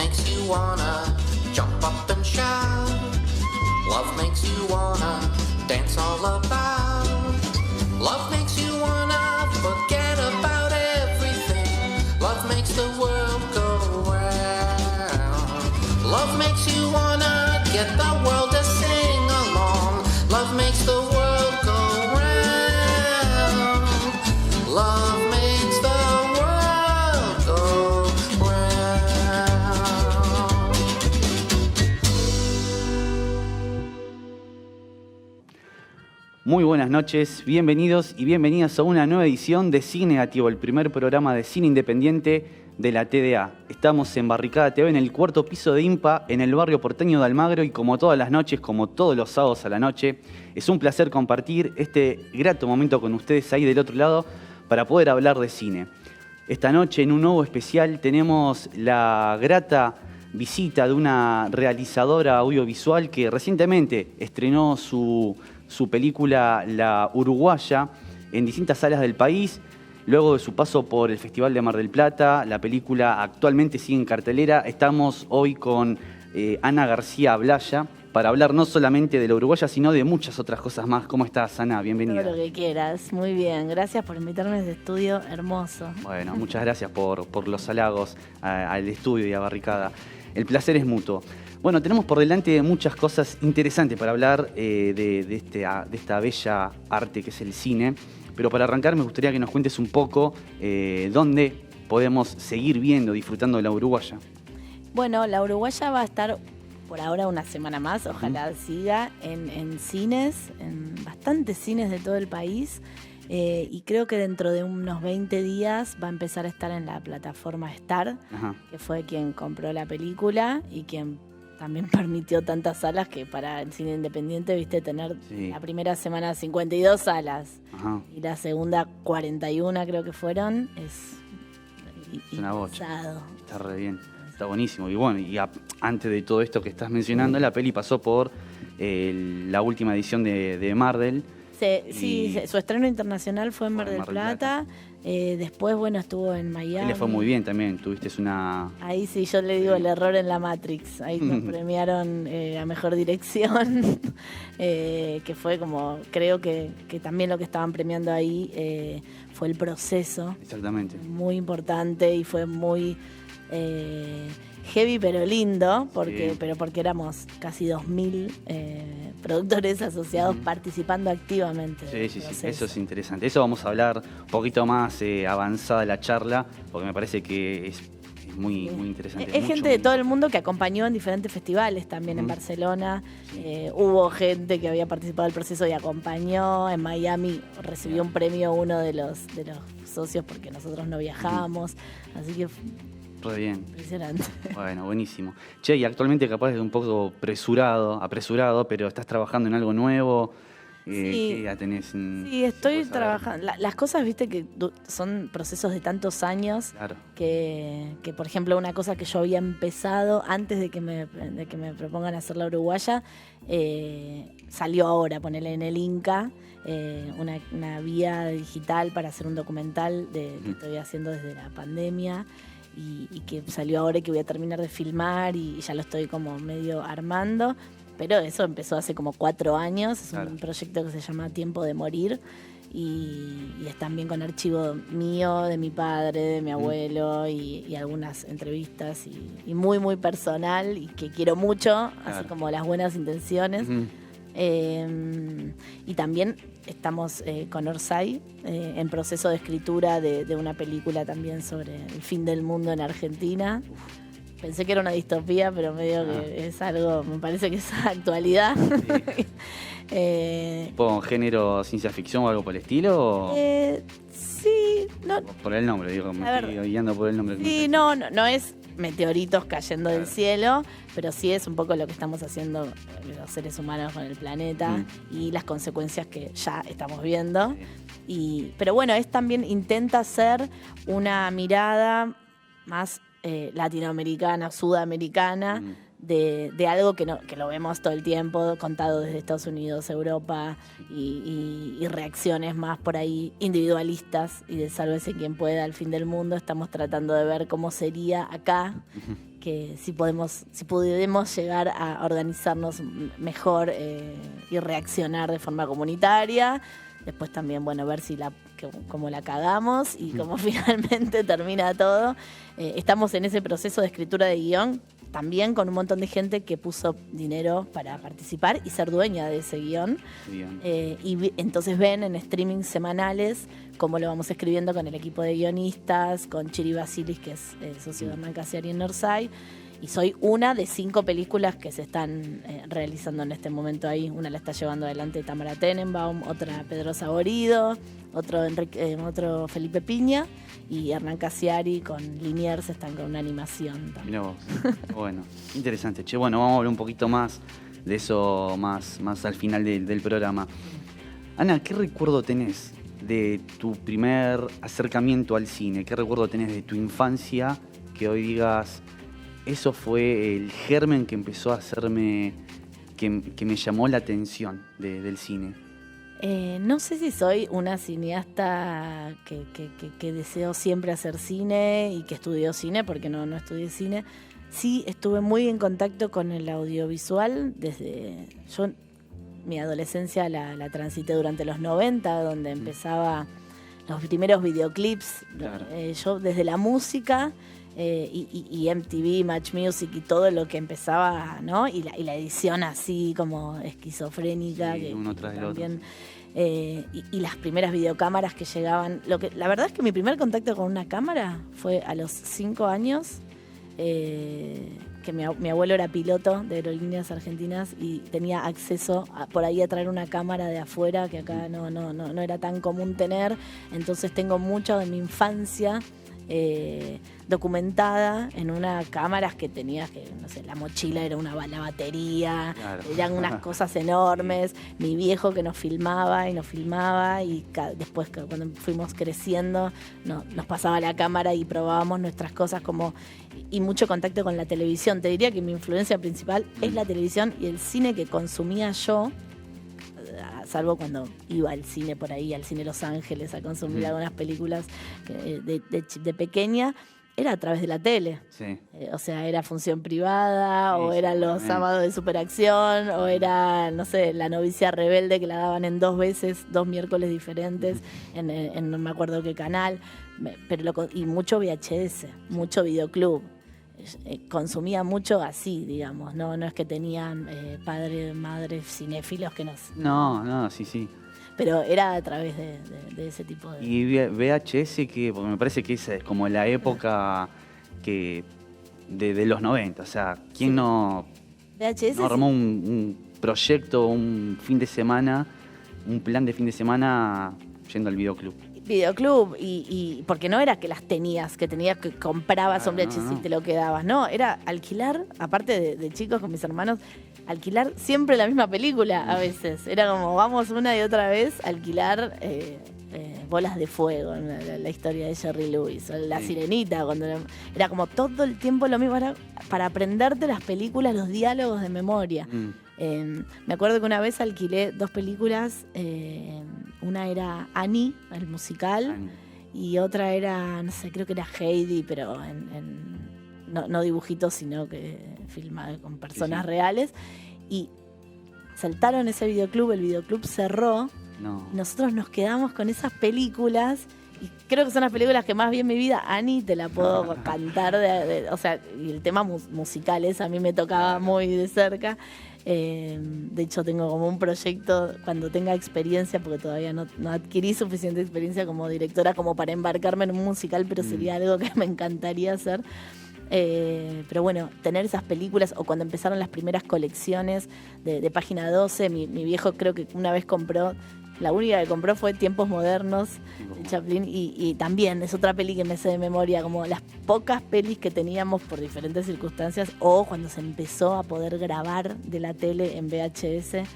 makes you wanna jump up and shout. Love makes you wanna dance all about. Love makes you wanna forget about everything. Love makes the world go round. Love makes you wanna get the world to sing along. Love makes the world go round. Love makes the world go round. Muy buenas noches, bienvenidos y bienvenidas a una nueva edición de Cine Negativo, el primer programa de cine independiente de la TDA. Estamos en Barricada TV, en el cuarto piso de IMPA, en el barrio porteño de Almagro, y como todas las noches, como todos los sábados a la noche, es un placer compartir este grato momento con ustedes ahí del otro lado para poder hablar de cine. Esta noche, en un nuevo especial, tenemos la grata visita de una realizadora audiovisual que recientemente estrenó su película La Uruguaya en distintas salas del país. Luego de su paso por el Festival de Mar del Plata, la película actualmente sigue en cartelera. Estamos hoy con Ana García Blaya para hablar no solamente de La Uruguaya, sino de muchas otras cosas más. ¿Cómo estás, Ana? Bienvenida. Todo lo que quieras. Muy bien. Gracias por invitarme a este estudio hermoso. Bueno, muchas gracias por los halagos al estudio y a Barricada. El placer es mutuo. Bueno, tenemos por delante muchas cosas interesantes para hablar de esta bella arte que es el cine. Pero para arrancar me gustaría que nos cuentes un poco dónde podemos seguir viendo, disfrutando de La Uruguaya. Bueno, La Uruguaya va a estar por ahora una semana más, ojalá siga en cines, en bastantes cines de todo el país. Y creo que dentro de unos 20 días va a empezar a estar en la plataforma Star, que fue quien compró la película y quien también permitió tantas salas, que para el cine independiente, viste, tener la primera semana 52 salas y la segunda 41 creo que fueron, es una bocha. Está re bien, está buenísimo. Y bueno, antes de todo esto que estás mencionando, la peli pasó por la última edición de Marvel. Sí, su estreno internacional fue en Mar del Plata. Después, bueno, estuvo en Miami. Le fue muy bien también, tuviste una... Ahí sí, yo le digo el error en la Matrix. Ahí nos premiaron a Mejor Dirección, que fue como, creo que también lo que estaban premiando ahí fue el proceso. Exactamente. Muy importante y fue muy... heavy pero lindo, porque éramos casi 2.000 productores asociados participando activamente. Sí, eso es interesante. Eso vamos a hablar un poquito más avanzada la charla, porque me parece que es muy interesante. Es gente de todo el mundo que acompañó en diferentes festivales, también en Barcelona. Hubo gente que había participado del proceso y acompañó. En Miami recibió un premio uno de los socios porque nosotros no viajábamos. Así que... Re bien. Impresionante. Bueno, buenísimo. Che, y actualmente capaz es un poco apresurado, pero estás trabajando en algo nuevo. ¿Qué ya tenés? Sí, estoy trabajando. Las cosas, viste, que son procesos de tantos años. Claro. Que, por ejemplo, una cosa que yo había empezado antes de que me propongan hacer La Uruguaya, salió ahora, ponerle en el Inca, una vía digital para hacer un documental que estoy haciendo desde la pandemia. Y que salió ahora y que voy a terminar de filmar y ya lo estoy como medio armando, pero eso empezó hace como 4 años. Es un proyecto que se llama Tiempo de Morir y es también con archivo mío, de mi padre, de mi abuelo y algunas entrevistas y muy muy personal y que quiero mucho, así como las buenas intenciones. Y también estamos con Orsay en proceso de escritura de una película también sobre el fin del mundo en Argentina. Pensé que era una distopía, pero medio que es algo, me parece que es actualidad. Sí. ¿Tipo género ciencia ficción o algo por el estilo? Sí, no. Por el nombre, digo, me estoy guiando por el nombre. Sí, no es meteoritos cayendo del cielo, pero sí es un poco lo que estamos haciendo los seres humanos con el planeta y las consecuencias que ya estamos viendo. Pero bueno, también intenta ser una mirada más latinoamericana, sudamericana, de algo que lo vemos todo el tiempo, contado desde Estados Unidos, Europa, y reacciones más por ahí individualistas y de sálvese quien pueda al fin del mundo. Estamos tratando de ver cómo sería acá, que si pudiéramos llegar a organizarnos mejor y reaccionar de forma comunitaria. Después también, bueno, ver cómo la cagamos y cómo finalmente termina todo. Estamos en ese proceso de escritura de guión, también con un montón de gente que puso dinero para participar y ser dueña de ese guión. Entonces ven en streamings semanales cómo lo vamos escribiendo con el equipo de guionistas, con Chiri Basilis, que es socio de Hernán Casiari en Northside. Y soy una de 5 películas que se están realizando en este momento ahí. Una la está llevando adelante Tamara Tenenbaum, otra Pedro Saborido, otro Felipe Piña, y Hernán Casiari con Liniers están con una animación también. Mirá vos. Bueno, interesante. Che, bueno, vamos a hablar un poquito más de eso más al final del programa. Ana, ¿qué recuerdo tenés de tu primer acercamiento al cine? ¿Qué recuerdo tenés de tu infancia que hoy digas, eso fue el germen que empezó a hacerme, que me llamó la atención del cine? No sé si soy una cineasta que deseo siempre hacer cine y que estudió cine, porque no estudié cine. Sí estuve muy en contacto con el audiovisual desde... Mi adolescencia la transité durante los 90, donde empezaba los primeros videoclips. Claro. Yo desde la música y MTV, Match Music y todo lo que empezaba, ¿no? Y la edición así como esquizofrénica. Sí, que uno tras del otro. Y las primeras videocámaras que llegaban. La verdad es que mi primer contacto con una cámara fue a los 5 años. Que mi abuelo era piloto de Aerolíneas Argentinas y tenía acceso por ahí a traer una cámara de afuera que acá no era tan común tener. Entonces tengo mucho de mi infancia documentada en unas cámaras que tenías, que no sé, la mochila era la batería, Claro. Eran unas cosas enormes. Mi viejo que nos filmaba y después cuando fuimos creciendo nos pasaba la cámara y probábamos nuestras cosas y mucho contacto con la televisión. Te diría que mi influencia principal es la televisión y el cine que consumía yo, salvo cuando iba al cine por ahí, al cine Los Ángeles, a consumir algunas películas de pequeña, era a través de la tele. Sí. O sea, era función privada, Sí, o eran los sábados de Superacción, o era, no sé, La Novicia Rebelde, que la daban en 2 miércoles diferentes, en no me acuerdo qué canal, y mucho VHS, mucho videoclub. Consumía mucho así, digamos, no es que tenían padres, madres cinéfilos que nos... No, sí. Pero era a través de ese tipo de... Y VHS, porque me parece que esa es como la época de los 90, o sea, ¿quién no VHS armó un proyecto, un fin de semana, un plan de fin de semana yendo al videoclub? Videoclub, y porque no era que las tenías que comprabas un VHS y te lo quedabas, no, era alquilar, aparte de chicos con mis hermanos, alquilar siempre la misma película a veces. Era como, vamos una y otra vez a alquilar Bolas de Fuego, la historia de Jerry Lewis, o La Sirenita, cuando era como todo el tiempo lo mismo, era para aprenderte las películas, los diálogos de memoria. Me acuerdo que una vez alquilé 2 películas, una era Annie, el musical, y otra era, no sé, creo que era Heidi, pero no dibujitos, sino que filmada con personas reales. Y saltaron ese videoclub, el videoclub cerró. No. Nosotros nos quedamos con esas películas y creo que son las películas que más vi en mi vida. Annie te la puedo cantar, o sea, y el tema musical a mí me tocaba muy de cerca. De hecho tengo como un proyecto cuando tenga experiencia, porque todavía no adquirí suficiente experiencia como directora como para embarcarme en un musical, pero sería algo que me encantaría hacer. Pero bueno, tener esas películas, o cuando empezaron las primeras colecciones de Página 12, mi viejo creo que una vez compró La única que compró fue Tiempos Modernos de Chaplin y también es otra peli que me sé de memoria, como las pocas pelis que teníamos por diferentes circunstancias o cuando se empezó a poder grabar de la tele en VHS.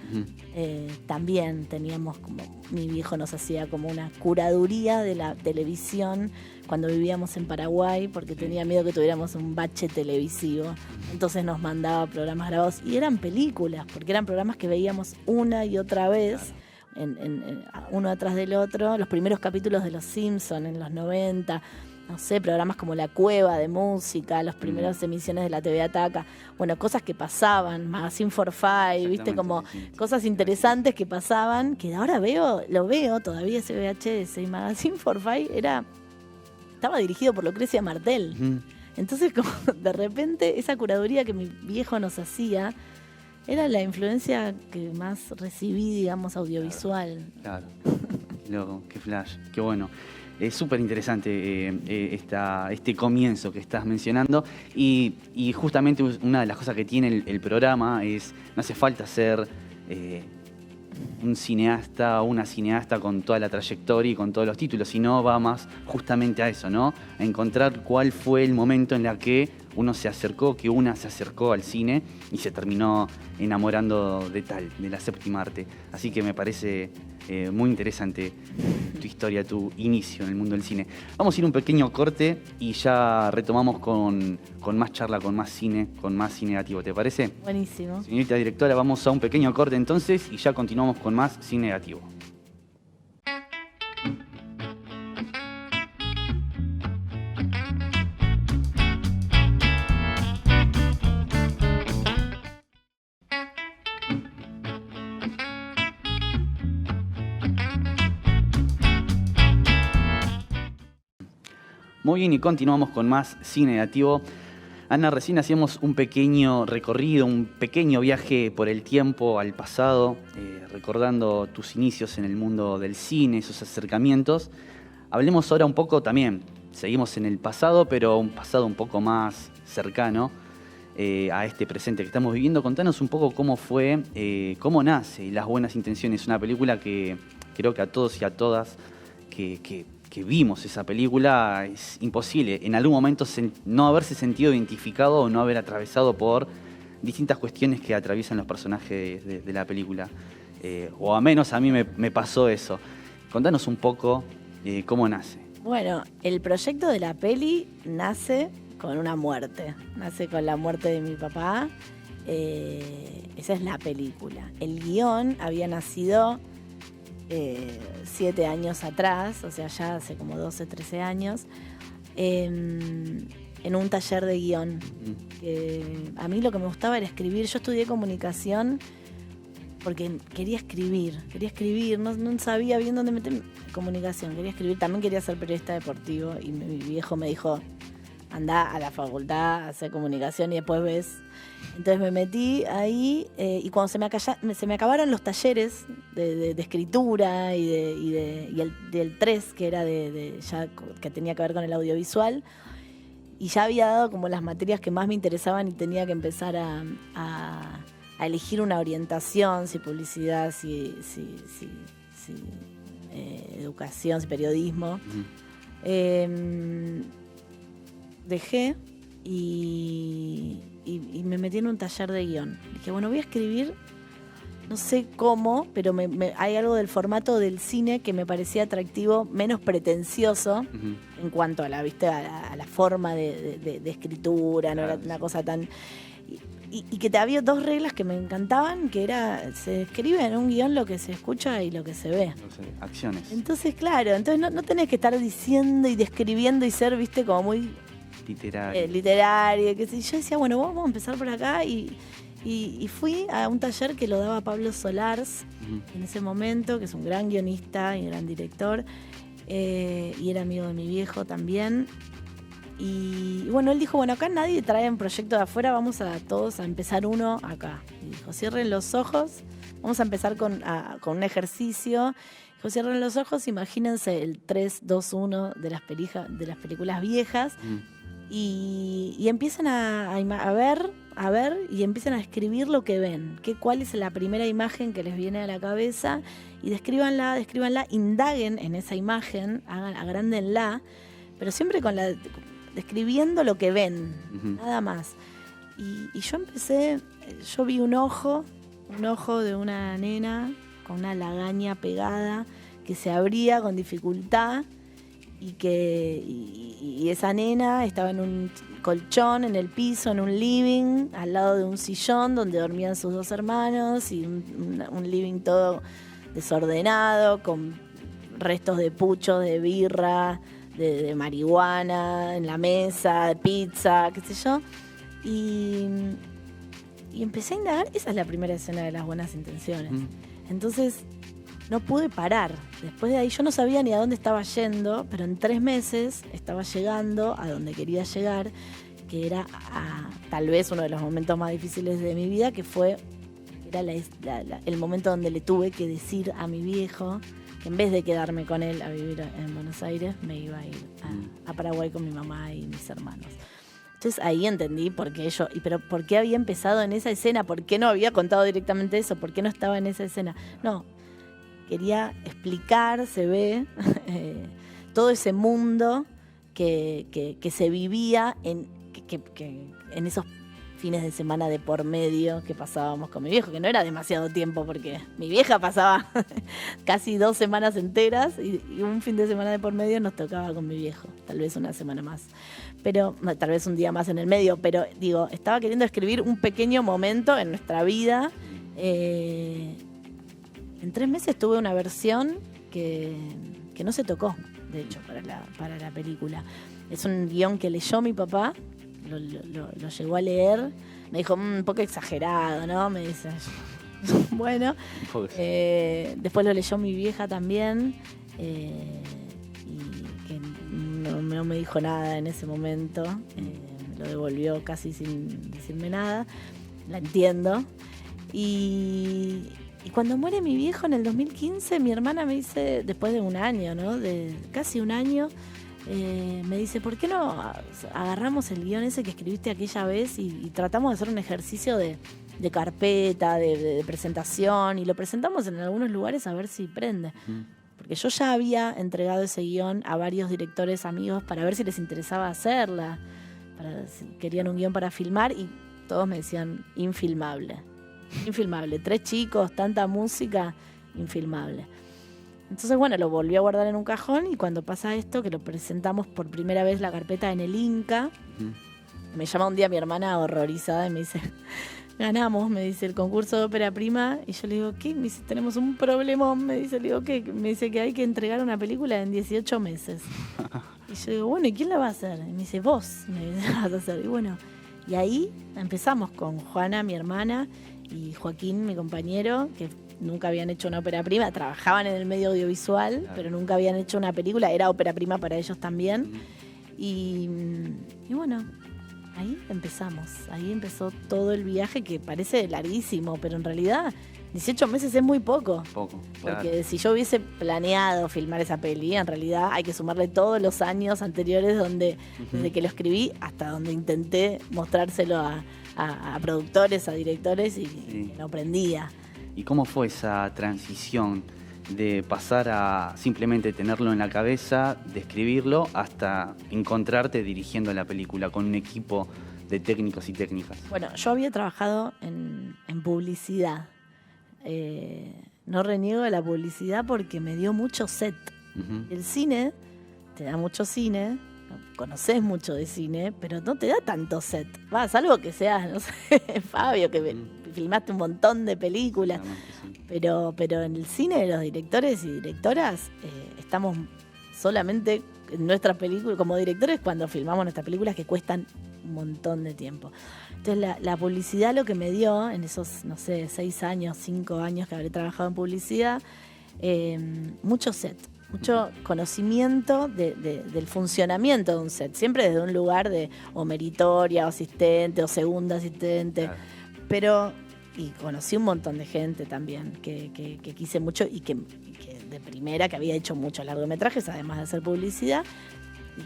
También teníamos como, mi viejo nos hacía como una curaduría de la televisión cuando vivíamos en Paraguay porque tenía miedo que tuviéramos un bache televisivo. Entonces nos mandaba programas grabados y eran películas, porque eran programas que veíamos una y otra vez, uno atrás del otro. Los primeros capítulos de Los Simpsons en los 90, no sé, programas como La Cueva de música, las primeras emisiones de la TV Ataca, bueno, cosas que pasaban, Magazine for Five, viste, como cosas interesantes que pasaban, que ahora lo veo todavía ese VHS, y Magazine for Five estaba dirigido por Lucrecia Martel. Entonces, como de repente, esa curaduría que mi viejo nos hacía era la influencia que más recibí, digamos, audiovisual. Claro. Loco, qué flash, qué bueno. Es súper interesante este comienzo que estás mencionando y justamente una de las cosas que tiene el programa es, no hace falta ser un cineasta o una cineasta con toda la trayectoria y con todos los títulos, sino va más justamente a eso, ¿no? A encontrar cuál fue el momento en el que una se acercó al cine y se terminó enamorando de la séptima arte. Así que me parece muy interesante tu historia, tu inicio en el mundo del cine. Vamos a ir un pequeño corte y ya retomamos con más charla, con más cine negativo. ¿Te parece? Buenísimo. Señorita directora, vamos a un pequeño corte entonces y ya continuamos con más cine negativo. Muy bien, y continuamos con más cine negativo. Ana, recién hacíamos un pequeño recorrido, un pequeño viaje por el tiempo al pasado, recordando tus inicios en el mundo del cine, esos acercamientos. Hablemos ahora un poco también, seguimos en el pasado, pero un pasado un poco más cercano a este presente que estamos viviendo. Contanos un poco cómo fue, cómo nace Las Buenas Intenciones, una película que creo que a todos y a todas que vimos esa película es imposible en algún momento no haberse sentido identificado o no haber atravesado por distintas cuestiones que atraviesan los personajes de la película. O a menos a mí me pasó eso. Contanos un poco cómo nace. Bueno, el proyecto de la peli nace con una muerte. Nace con la muerte de mi papá. Esa es la película. El guión había nacido 7 años atrás, o sea, ya hace como 12, 13 años, en un taller de guión. A mí lo que me gustaba era escribir. Yo estudié comunicación porque quería escribir, no sabía bien dónde meter comunicación, quería escribir, también quería ser periodista deportivo y mi viejo me dijo, anda a la facultad a hacer comunicación y después ves. Entonces me metí ahí y cuando se me acabaron los talleres de escritura y del 3, que era ya que tenía que ver con el audiovisual, y ya había dado como las materias que más me interesaban y tenía que empezar a elegir una orientación, si publicidad, si educación, si periodismo. Dejé y me metí en un taller de guión. Dije, bueno, voy a escribir, no sé cómo, pero hay algo del formato del cine que me parecía atractivo, menos pretencioso en cuanto a la forma de escritura, claro, no era una cosa tan... Y que había 2 reglas que me encantaban, que era, se escribe en un guión lo que se escucha y lo que se ve. Acciones. Entonces, claro, no tenés que estar diciendo y describiendo y ser, viste, como muy... literario, qué sé yo. Decía, bueno, vamos a empezar por acá y fui a un taller que lo daba Pablo Solars en ese momento, que es un gran guionista y gran director, y era amigo de mi viejo también. Y bueno, él dijo, bueno, acá nadie trae un proyecto de afuera, vamos a todos a empezar uno acá. Y dijo, cierren los ojos, vamos a empezar con un ejercicio. Dijo, cierren los ojos, imagínense el 3, 2, 1 de las películas viejas. Y empiezan a ver, a ver y empiecen a escribir lo que ven, cuál es la primera imagen que les viene a la cabeza y descríbanla, indaguen en esa imagen, agrándenla, pero siempre describiendo lo que ven, nada más. Y yo vi un ojo de una nena con una lagaña pegada que se abría con dificultad y esa nena estaba en un colchón en el piso, en un living, al lado de un sillón donde dormían sus 2 hermanos y un living todo desordenado, con restos de puchos, de birra, de marihuana en la mesa, de pizza, qué sé yo. Y empecé a indagar, esa es la primera escena de Las Buenas Intenciones. Entonces no pude parar. Después de ahí yo no sabía ni a dónde estaba yendo, pero en 3 meses estaba llegando a donde quería llegar, que era tal vez uno de los momentos más difíciles de mi vida, que era el momento donde le tuve que decir a mi viejo que en vez de quedarme con él a vivir en Buenos Aires, me iba a ir a Paraguay con mi mamá y mis hermanos. Entonces ahí entendí por qué pero por qué había empezado en esa escena, por qué no había contado directamente eso, por qué no estaba en esa escena. No, quería explicar, se ve, todo ese mundo que se vivía en esos fines de semana de por medio que pasábamos con mi viejo, que no era demasiado tiempo porque mi vieja pasaba casi 2 semanas enteras y un fin de semana de por medio nos tocaba con mi viejo, tal vez una semana más, pero tal vez un día más en el medio, pero digo, estaba queriendo escribir un pequeño momento en nuestra vida. En 3 meses tuve una versión que no se tocó, de hecho, para la película. Es un guión que leyó mi papá, lo llegó a leer, me dijo, un poco exagerado, ¿no? Me dice, bueno, después lo leyó mi vieja también, y que no me dijo nada en ese momento, me lo devolvió casi sin decirme nada, la entiendo. Y cuando muere mi viejo en el 2015, mi hermana me dice, después de un año, ¿no? De casi un año, me dice, ¿por qué no agarramos el guión ese que escribiste aquella vez y tratamos de hacer un ejercicio de carpeta, de presentación, y lo presentamos en algunos lugares a ver si prende? Porque yo ya había entregado ese guión a varios directores amigos para ver si les interesaba hacerla, si querían un guión para filmar, y todos me decían, infilmable. 3 chicos, tanta música, infilmable. Entonces, bueno, lo volví a guardar en un cajón, y cuando pasa esto, que lo presentamos por primera vez la carpeta en el Inca, me llama un día mi hermana horrorizada y me dice, ganamos, me dice, el concurso de ópera prima, y yo le digo, ¿qué? Me dice, tenemos un problemón, me dice, le digo, ¿qué? Me dice que hay que entregar una película en 18 meses. Y yo digo, bueno, ¿y quién la va a hacer? Y me dice, vos me vas a hacer. Y bueno, y ahí empezamos con Juana, mi hermana, y Joaquín, mi compañero, que nunca habían hecho una ópera prima, trabajaban en el medio audiovisual, claro, pero nunca habían hecho una película, era ópera prima para ellos también. Y bueno, ahí empezamos, ahí empezó todo el viaje, que parece larguísimo, pero en realidad 18 meses es muy poco. Porque claro, si yo hubiese planeado filmar esa peli, en realidad hay que sumarle todos los años anteriores desde que lo escribí hasta donde intenté mostrárselo a productores, a directores, y no aprendía. ¿Y cómo fue esa transición de pasar a simplemente tenerlo en la cabeza, de escribirlo, hasta encontrarte dirigiendo la película con un equipo de técnicos y técnicas? Bueno, yo había trabajado en publicidad. No reniego de la publicidad porque me dio mucho set. El cine te da mucho cine, conoces mucho de cine, pero no te da tanto set. Salvo que seas, no sé, Fabio, que filmaste un montón de películas. Pero en el cine, los directores y directoras estamos solamente en nuestras películas, como directores, cuando filmamos nuestras películas, que cuestan un montón de tiempo. Entonces la publicidad lo que me dio en esos, no sé, 6 años, 5 años que habré trabajado en publicidad, mucho set, mucho conocimiento del funcionamiento de un set, siempre desde un lugar de o meritoria, o asistente, o segunda asistente, claro. Y conocí un montón de gente también que quise mucho y que de primera, que había hecho muchos largometrajes, además de hacer publicidad, y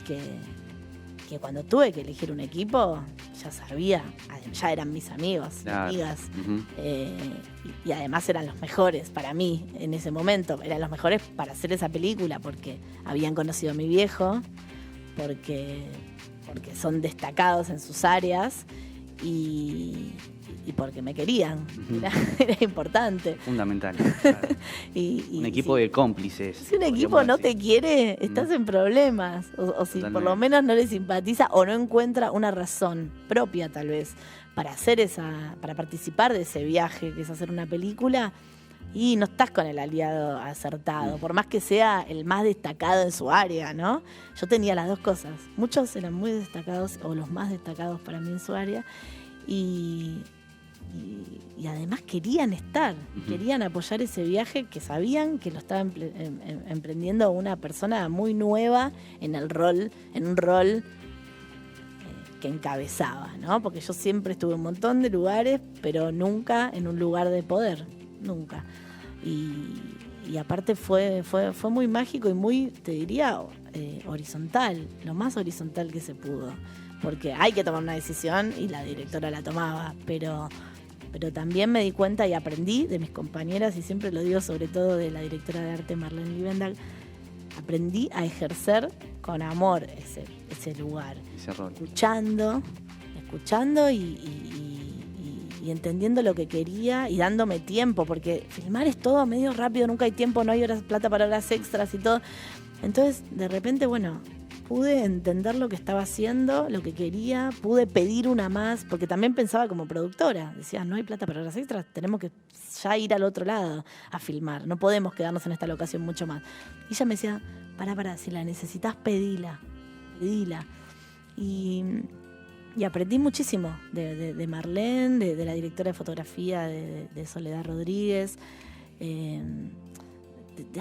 que cuando tuve que elegir un equipo, ya sabía, ya eran mis amigos, Claro. amigas, Ujú. y además eran los mejores para mí en ese momento, eran los mejores para hacer esa película, porque habían conocido a mi viejo, porque son destacados en sus áreas y porque me querían, Ujú. era importante. Fundamental. Claro. Y Un equipo sí. de cómplices. Si un equipo podríamos no decir. te quiere, estás en problemas. O si por lo Totalmente. menos no le simpatiza o no encuentra una razón propia, tal vez, para para participar de ese viaje que es hacer una película, y no estás con el aliado acertado, por más que sea el más destacado en su área, ¿no? Yo tenía las dos cosas. Muchos eran muy destacados, o los más destacados para mí en su área, y además querían estar, querían apoyar ese viaje que sabían que lo estaba emprendiendo una persona muy nueva en un rol que encabezaba, ¿no? Porque yo siempre estuve en un montón de lugares, pero nunca en un lugar de poder, nunca. Y aparte fue muy mágico y muy, te diría, horizontal, lo más horizontal que se pudo. Porque hay que tomar una decisión y la directora la tomaba, pero también me di cuenta y aprendí de mis compañeras, y siempre lo digo sobre todo de la directora de arte Marlene Liebendag, aprendí a ejercer con amor ese lugar. Ese rol. Escuchando y entendiendo lo que quería y dándome tiempo, porque filmar es todo medio rápido, nunca hay tiempo, no hay plata para horas extras y todo. Entonces, de repente, bueno, pude entender lo que estaba haciendo, lo que quería, pude pedir una más, porque también pensaba como productora. Decía, no hay plata para horas extras, tenemos que ya ir al otro lado a filmar, no podemos quedarnos en esta locación mucho más. Y ella me decía, pará, si la necesitas, pedila. Y aprendí muchísimo de Marlene, de la directora de fotografía de Soledad Rodríguez,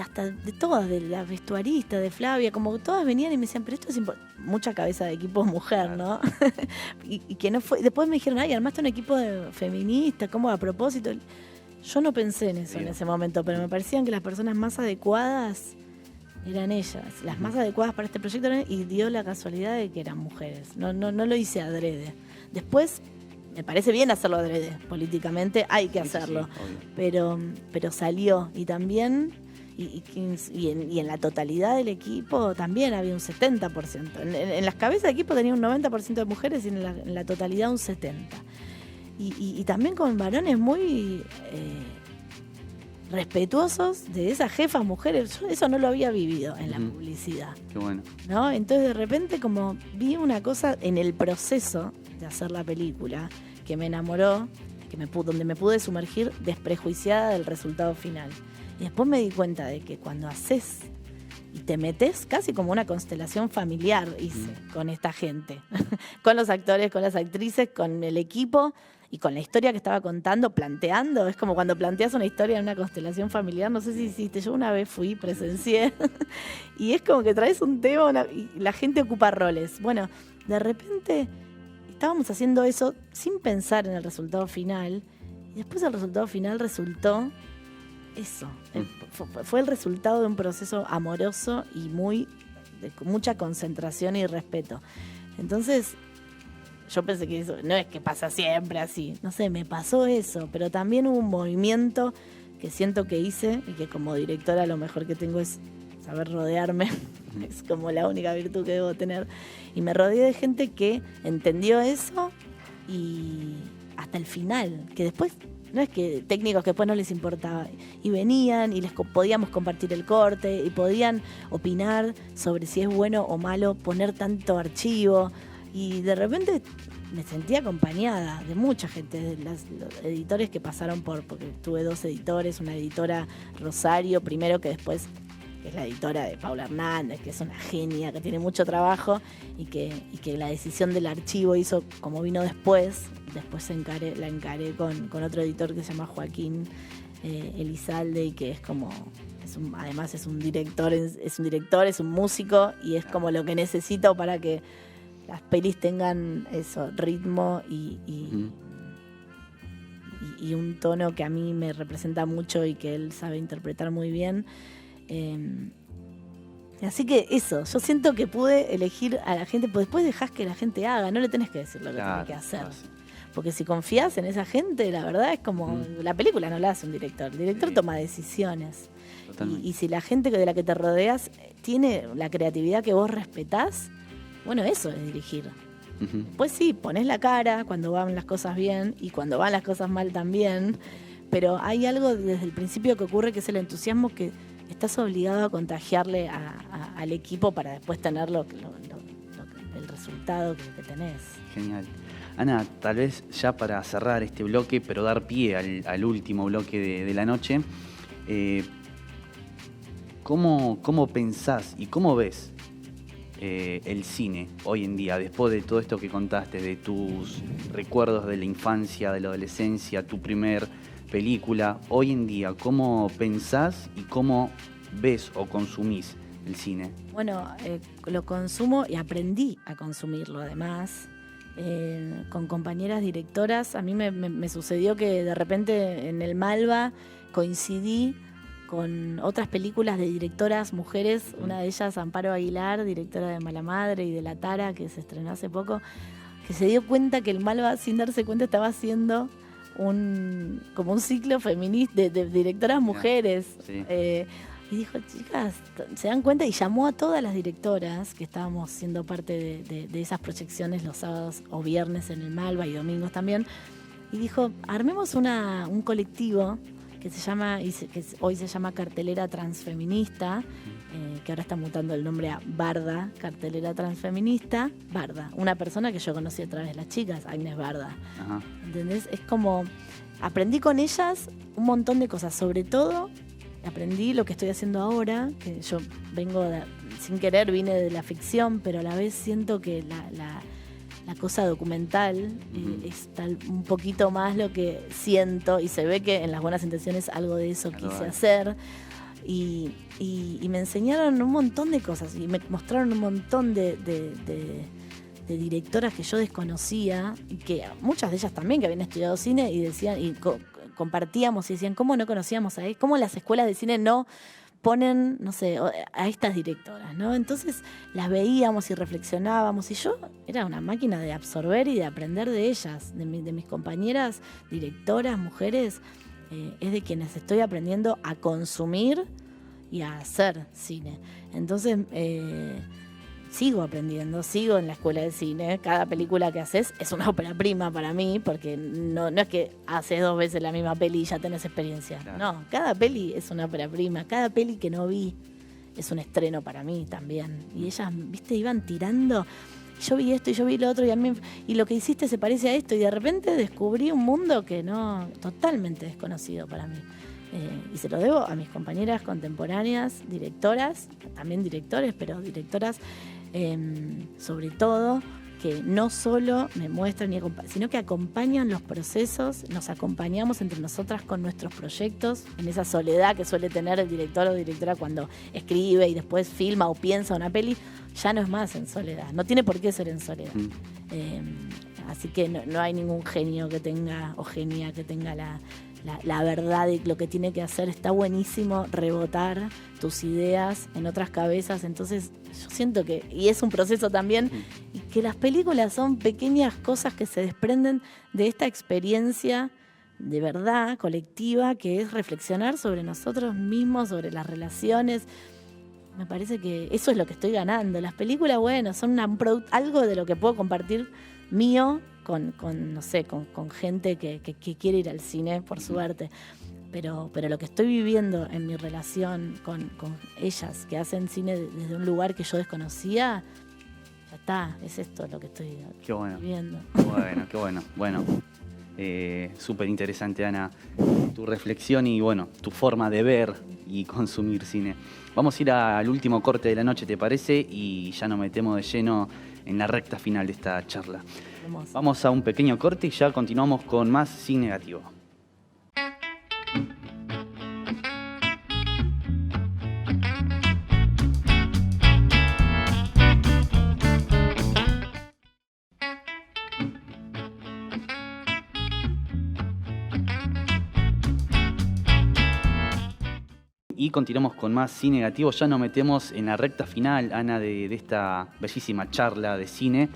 hasta de todas, de la vestuarista, de Flavia, como todas venían y me decían, pero esto es mucha cabeza de equipo mujer, ¿no? y que no fue. Después me dijeron, ay, armaste un equipo de feminista, ¿cómo a propósito? Yo no pensé en eso en ese momento, pero me parecían que las personas más adecuadas eran ellas, las más adecuadas para este proyecto, y dio la casualidad de que eran mujeres. No lo hice adrede. Después, me parece bien hacerlo adrede, políticamente hay que hacerlo, Sí, obvio. pero salió. Y también, y en la totalidad del equipo también había un 70%. En las cabezas de equipo tenía un 90% de mujeres y en la totalidad un 70%. Y también con varones muy respetuosos de esas jefas mujeres. Yo eso no lo había vivido en la publicidad, Qué bueno. ¿no? Entonces de repente como vi una cosa en el proceso de hacer la película que me enamoró, donde me pude sumergir desprejuiciada del resultado final. Y después me di cuenta de que cuando haces y te metes casi como una constelación familiar, hice con esta gente, con los actores, con las actrices, con el equipo y con la historia que estaba contando, planteando. Es como cuando planteas una historia en una constelación familiar. No sé si hiciste, yo una vez fui, presencié, y es como que traes un tema y la gente ocupa roles. Bueno, de repente estábamos haciendo eso sin pensar en el resultado final, y después el resultado final resultó eso. Fue el resultado de un proceso amoroso y con mucha concentración y respeto. Entonces, yo pensé que eso no es que pasa siempre así. No sé, me pasó eso, pero también hubo un movimiento que siento que hice, y que como directora lo mejor que tengo es saber rodearme. Es como la única virtud que debo tener. Y me rodeé de gente que entendió eso y hasta el final, que después no es que técnicos que después no les importaba, y venían y podíamos compartir el corte y podían opinar sobre si es bueno o malo poner tanto archivo, y de repente me sentí acompañada de mucha gente, de los editores que pasaron porque tuve 2 editores, una editora Rosario primero, que después es la editora de Paula Hernández, que es una genia, que tiene mucho trabajo, y que la decisión del archivo hizo como vino después la encaré con otro editor que se llama Joaquín Elizalde, y que es como, además es un director, es un músico, y es como lo que necesito para que las pelis tengan eso, ritmo y un tono que a mí me representa mucho y que él sabe interpretar muy bien. Así que eso, yo siento que pude elegir a la gente, pues después dejás que la gente haga, no le tenés que decir lo que Claro, tiene que hacer. claro, sí. Porque si confías en esa gente, la verdad es como, la película no la hace un director, el director Sí. toma decisiones. Totalmente. Y si la gente de la que te rodeas tiene la creatividad que vos respetás, bueno, eso es dirigir. Ujú. Pues sí, pones la cara cuando van las cosas bien y cuando van las cosas mal también, pero hay algo desde el principio que ocurre que es el entusiasmo que estás obligado a contagiarle al equipo para después tener el resultado que tenés. Genial. Ana, tal vez ya para cerrar este bloque, pero dar pie al último bloque de la noche, ¿cómo pensás y cómo ves el cine hoy en día, después de todo esto que contaste, de tus recuerdos de la infancia, de la adolescencia, tu primer película, hoy en día, ¿cómo pensás y cómo ves o consumís el cine? Bueno, lo consumo y aprendí a consumirlo además. Con compañeras directoras, a mí me sucedió que de repente en el Malva coincidí con otras películas de directoras mujeres, una de ellas Amparo Aguilar, directora de Mala Madre y de La Tara, que se estrenó hace poco, que se dio cuenta que el Malva, sin darse cuenta, estaba haciendo como un ciclo feminista de directoras mujeres. Sí. Y dijo, chicas, se dan cuenta, y llamó a todas las directoras que estábamos siendo parte de esas proyecciones los sábados o viernes en el Malva y domingos también, y dijo, armemos un colectivo que se llama, hoy se llama Cartelera Transfeminista, que ahora está mutando el nombre a Barda, Cartelera Transfeminista, Barda, una persona que yo conocí a través de las chicas, Agnes Barda. Ajá. ¿Entendés? Es como, aprendí con ellas un montón de cosas, sobre todo aprendí lo que estoy haciendo ahora, que yo sin querer vine de la ficción, pero a la vez siento que la cosa documental es un poquito más lo que siento, y se ve que en Las Buenas Intenciones algo de eso quise hacer. Y me enseñaron un montón de cosas y me mostraron un montón de directoras que yo desconocía, y que muchas de ellas también que habían estudiado cine y decían, y compartíamos y decían, ¿cómo no conocíamos a él? ¿Cómo las escuelas de cine no ponen, no sé, a estas directoras, ¿no? Entonces las veíamos y reflexionábamos, y yo era una máquina de absorber y de aprender de ellas, de mis compañeras directoras, mujeres, es de quienes estoy aprendiendo a consumir y a hacer cine. Entonces, sigo aprendiendo, sigo en la escuela de cine. Cada película que haces es una ópera prima para mí, porque no es que haces 2 veces la misma peli y ya tenés experiencia. Claro. No, cada peli es una ópera prima. Cada peli que no vi es un estreno para mí también. Y ellas, viste, iban tirando. Yo vi esto y yo vi lo otro, y lo que hiciste se parece a esto, y de repente descubrí un mundo que totalmente desconocido para mí. Y se lo debo a mis compañeras contemporáneas, directoras, también directores, pero directoras sobre todo, que no solo me muestran, sino que acompañan los procesos, nos acompañamos entre nosotras con nuestros proyectos, en esa soledad que suele tener el director o directora cuando escribe y después filma o piensa una peli, ya no es más en soledad, no tiene por qué ser en soledad. Así que no hay ningún genio que tenga, o genia que tenga la verdad de lo que tiene que hacer. Está buenísimo rebotar tus ideas en otras cabezas. Entonces yo siento que, y es un proceso también, y que las películas son pequeñas cosas que se desprenden de esta experiencia de verdad colectiva, que es reflexionar sobre nosotros mismos, sobre las relaciones. Me parece que eso es lo que estoy ganando. Las películas, bueno, son algo de lo que puedo compartir mío con no sé, con gente que quiere ir al cine, por suerte. Pero lo que estoy viviendo en mi relación con ellas, que hacen cine desde un lugar que yo desconocía, ya está, es esto lo que estoy viviendo. Qué bueno. Bueno, súper interesante, Ana, tu reflexión y bueno, tu forma de ver y consumir cine. Vamos a ir al último corte de la noche, ¿te parece? Y ya nos metemos de lleno en la recta final de esta charla. Hermoso. Vamos a un pequeño corte y ya continuamos con más Sin Negativo. y continuamos con más Cine Negativo. Ya nos metemos en la recta final, Ana, de esta bellísima charla de cine.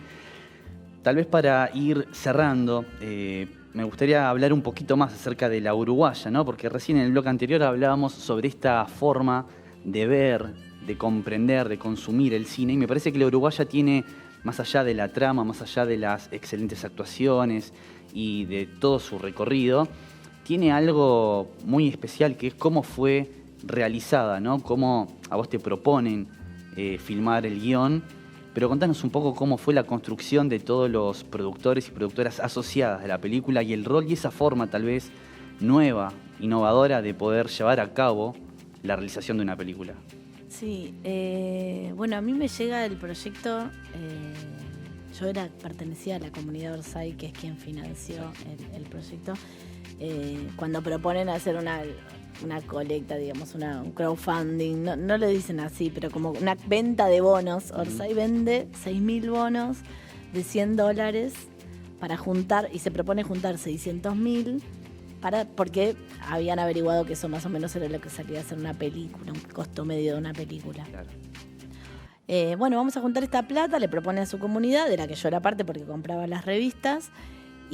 Tal vez para ir cerrando, me gustaría hablar un poquito más acerca de la uruguaya, ¿no? Porque recién en el bloque anterior hablábamos sobre esta forma de ver, de comprender, de consumir el cine, y me parece que la uruguaya tiene, más allá de la trama, más allá de las excelentes actuaciones y de todo su recorrido, tiene algo muy especial, que es cómo fue realizada, ¿no? Cómo a vos te proponen filmar el guión, pero contanos un poco cómo fue la construcción de todos los productores y productoras asociadas de la película y el rol y esa forma tal vez nueva, innovadora de poder llevar a cabo la realización de una película. Sí, bueno, a mí me llega el proyecto, yo pertenecía a la comunidad Orsay, que es quien financió el proyecto, cuando proponen hacer una colecta, digamos, un crowdfunding, no le dicen así, pero como una venta de bonos. Orsay vende 6.000 bonos de $100 para juntar, y se propone juntar 600.000 porque habían averiguado que eso más o menos era lo que salía a hacer una película, un costo medio de una película. Claro. Bueno, vamos a juntar esta plata, le propone a su comunidad, de la que yo era parte porque compraba las revistas,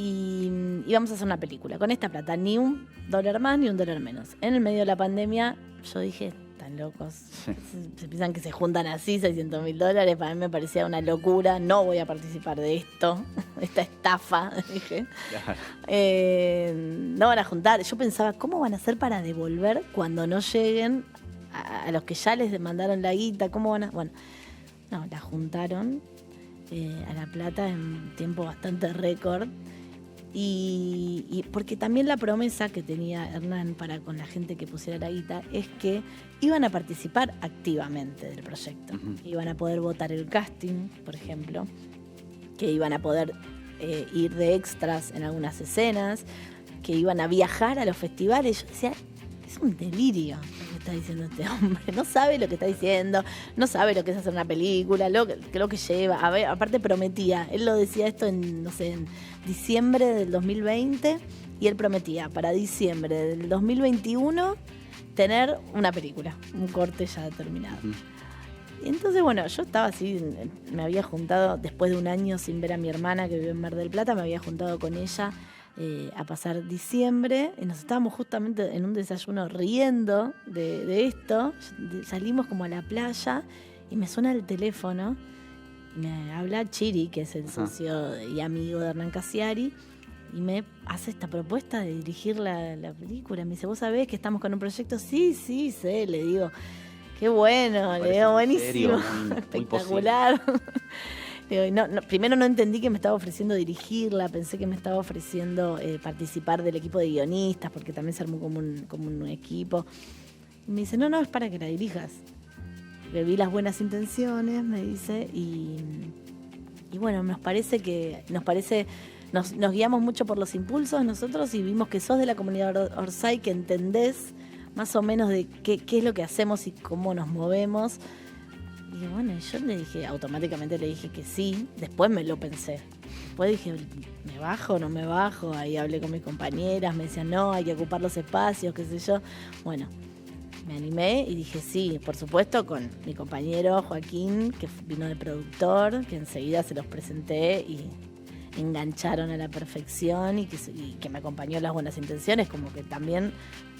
y vamos a hacer una película. Con esta plata, ni $1 más ni $1 menos. En el medio de la pandemia, yo dije, están locos. Sí. Se piensan que se juntan así $600.000. Para mí me parecía una locura. No voy a participar de esto, esta estafa, dije. Claro. No van a juntar. Yo pensaba, ¿cómo van a hacer para devolver cuando no lleguen a los que ya les mandaron la guita? ¿Cómo van a...? Bueno, no, la juntaron a la plata en tiempo bastante récord. Y porque también la promesa que tenía Hernán para con la gente que pusiera la guita es que iban a participar activamente del proyecto. Uh-huh. Iban a poder votar el casting, por ejemplo, que iban a poder ir de extras en algunas escenas, que iban a viajar a los festivales. Yo decía, es un delirio lo que está diciendo este hombre. No sabe lo que está diciendo, no sabe lo que es hacer una película, lo que lleva. A ver, aparte prometía, él lo decía esto en diciembre del 2020, y él prometía para diciembre del 2021 tener una película, un corte ya terminado. Y entonces, bueno, yo estaba así, me había juntado, después de un año sin ver a mi hermana que vive en Mar del Plata, me había juntado con ella a pasar diciembre, y nos estábamos justamente en un desayuno riendo de esto. Salimos como a la playa y me suena el teléfono. Me habla Chiri, que es el socio y amigo de Hernán Casiari, y me hace esta propuesta de dirigir la película. Me dice, ¿vos sabés que estamos con un proyecto? Sí, sé, le digo. Qué bueno, le digo, buenísimo, muy espectacular. Primero no entendí que me estaba ofreciendo dirigirla, pensé que me estaba ofreciendo participar del equipo de guionistas, porque también se armó como un equipo. Y me dice, no, es para que la dirijas. Le vi las buenas intenciones, me dice, y bueno, nos guiamos mucho por los impulsos nosotros, y vimos que sos de la comunidad Orsay, que entendés más o menos de qué es lo que hacemos y cómo nos movemos. Y bueno, yo automáticamente le dije que sí. Después me lo pensé. Después dije, ¿me bajo o no me bajo? Ahí hablé con mis compañeras, me decían, no, hay que ocupar los espacios, qué sé yo. Bueno, me animé y dije sí, por supuesto, con mi compañero Joaquín, que vino de productor, que enseguida se los presenté y engancharon a la perfección, y que me acompañó en las buenas intenciones, como que también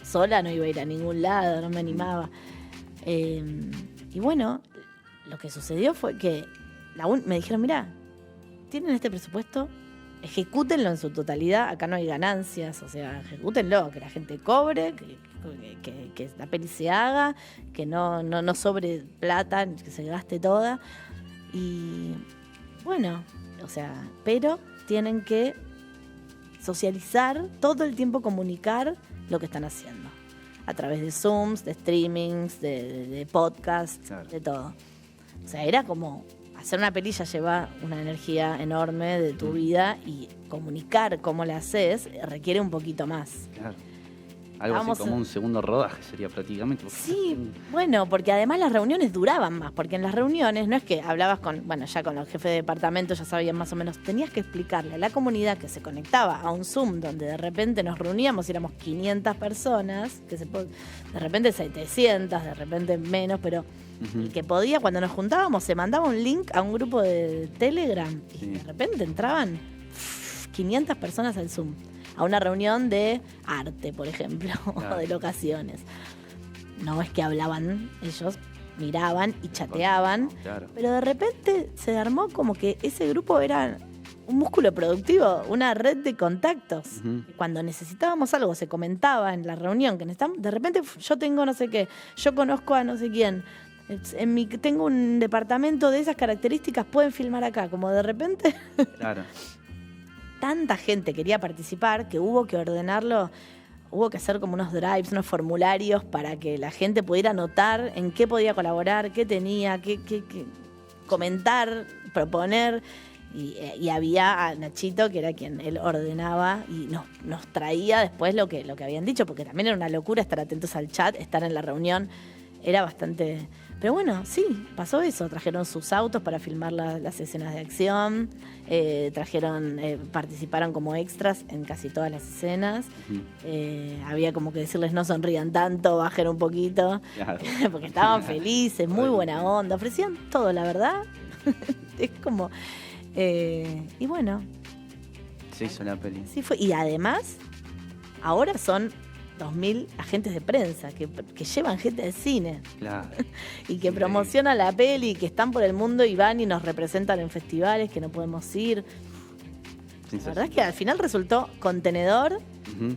sola no iba a ir a ningún lado, no me animaba. Y bueno, lo que sucedió fue que me dijeron, mirá, tienen este presupuesto, ejecútenlo en su totalidad, acá no hay ganancias, o sea, ejecútenlo, que la gente cobre, que la peli se haga, que no sobre plata, que se gaste toda. Y bueno, o sea, pero tienen que socializar, todo el tiempo comunicar lo que están haciendo, a través de Zooms, de streamings, de podcasts, claro, de todo. O sea, era como hacer una peli ya lleva una energía enorme de tu vida, y comunicar cómo la haces requiere un poquito más. Claro. Algo así Estábamos como un segundo rodaje sería prácticamente. porque Sí, bueno, porque además las reuniones duraban más, porque en las reuniones no es que hablabas ya con los jefes de departamento, ya sabían más o menos, tenías que explicarle a la comunidad que se conectaba a un Zoom donde de repente nos reuníamos y éramos 500 personas, de repente 700, de repente menos, pero el que podía, cuando nos juntábamos, se mandaba un link a un grupo de Telegram y de repente entraban 500 personas al Zoom. A una reunión de arte, por ejemplo, Claro. o de locaciones. No es que hablaban, ellos miraban y chateaban, Claro. pero de repente se armó como que ese grupo era un músculo productivo, una red de contactos. Ujú. Cuando necesitábamos algo, se comentaba en la reunión que necesitamos, de repente yo tengo no sé qué, yo conozco a no sé quién, tengo un departamento de esas características, pueden filmar acá, como de repente... Claro. Tanta gente quería participar que hubo que ordenarlo, hubo que hacer como unos drives, unos formularios para que la gente pudiera anotar en qué podía colaborar, qué tenía, qué comentar, proponer. Y había a Nachito, que era quien él ordenaba y nos traía después lo que habían dicho, porque también era una locura estar atentos al chat, estar en la reunión, era bastante... Pero bueno, sí, pasó eso. Trajeron sus autos para filmar las escenas de acción, participaron como extras en casi todas las escenas. Había como que decirles no sonrían tanto, bajen un poquito, Claro. porque estaban felices, muy buena onda, ofrecían todo, la verdad. Es como... y bueno, Se hizo la peli. sí fue. Y además, ahora son 2.000 agentes de prensa que llevan gente al cine Claro. y que Increíble. promocionan la peli, que están por el mundo y van y nos representan en festivales que no podemos ir. La verdad es que al final resultó contenedor Ujú.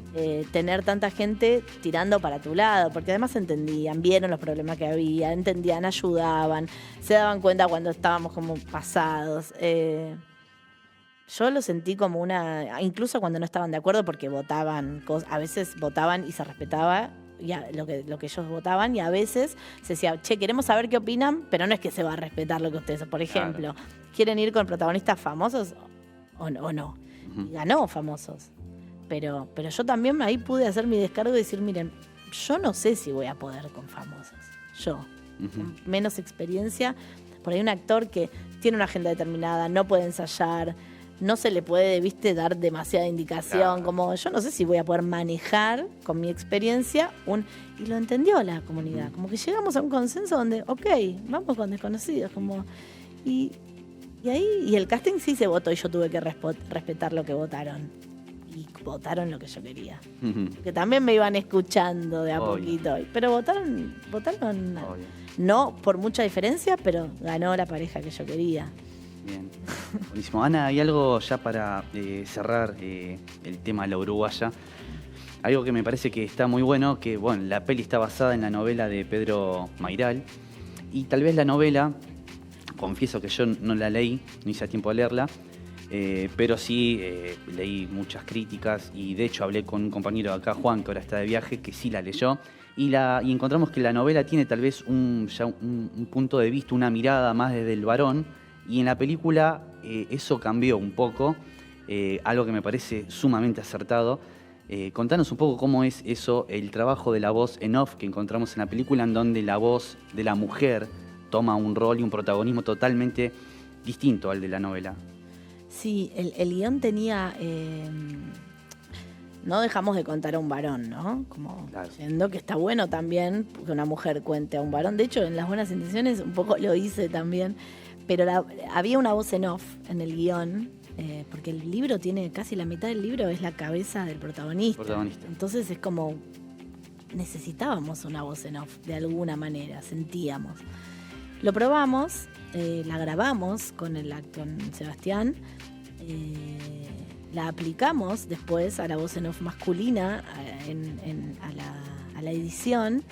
tener tanta gente tirando para tu lado, porque además entendían, vieron los problemas que había, entendían, ayudaban, se daban cuenta cuando estábamos como pasados. Yo lo sentí como incluso cuando no estaban de acuerdo, porque votaban, a veces votaban y se respetaba lo que ellos votaban, y a veces se decía, che, queremos saber qué opinan, pero no es que se va a respetar lo que ustedes, por ejemplo, ¿quieren ir con protagonistas famosos o no? Ujú. Y ganó famosos. Pero yo también ahí pude hacer mi descargo y decir, miren, yo no sé si voy a poder con famosos. Yo, con menos experiencia. Por ahí un actor que tiene una agenda determinada, no puede ensayar, no se le puede, dar demasiada indicación. Claro. Como yo no sé si voy a poder manejar con mi experiencia y lo entendió la comunidad. Como que llegamos a un consenso donde, ok, vamos con desconocidos. Y ahí el casting sí se votó y yo tuve que respetar lo que votaron. Y votaron lo que yo quería. Ujú. Que también me iban escuchando de a Obvio. poquito. Pero votaron Obvio. no por mucha diferencia, pero ganó la pareja que yo quería. Bien. Buenísimo. Ana, hay algo ya para cerrar el tema de la uruguaya. Algo que me parece que está muy bueno, que bueno, la peli está basada en la novela de Pedro Mairal. Y tal vez la novela, confieso que yo no la leí, no hice tiempo de leerla, pero sí leí muchas críticas y de hecho hablé con un compañero de acá, Juan, que ahora está de viaje, que sí la leyó. Y encontramos que la novela tiene tal vez un punto de vista, una mirada más desde el varón. Y en la película eso cambió un poco, algo que me parece sumamente acertado. Contanos un poco cómo es eso, el trabajo de la voz en off que encontramos en la película, en donde la voz de la mujer toma un rol y un protagonismo totalmente distinto al de la novela. Sí, el guión tenía... no dejamos de contar a un varón, ¿no? Como Claro. siendo que está bueno también que una mujer cuente a un varón. De hecho, en Las Buenas Intenciones un poco lo hice también. Pero había una voz en off en el guión, porque el libro tiene casi la mitad del libro es la cabeza del protagonista. Entonces es como necesitábamos una voz en off de alguna manera, sentíamos. Lo probamos, la grabamos con Sebastián, la aplicamos después a la voz en off masculina a la edición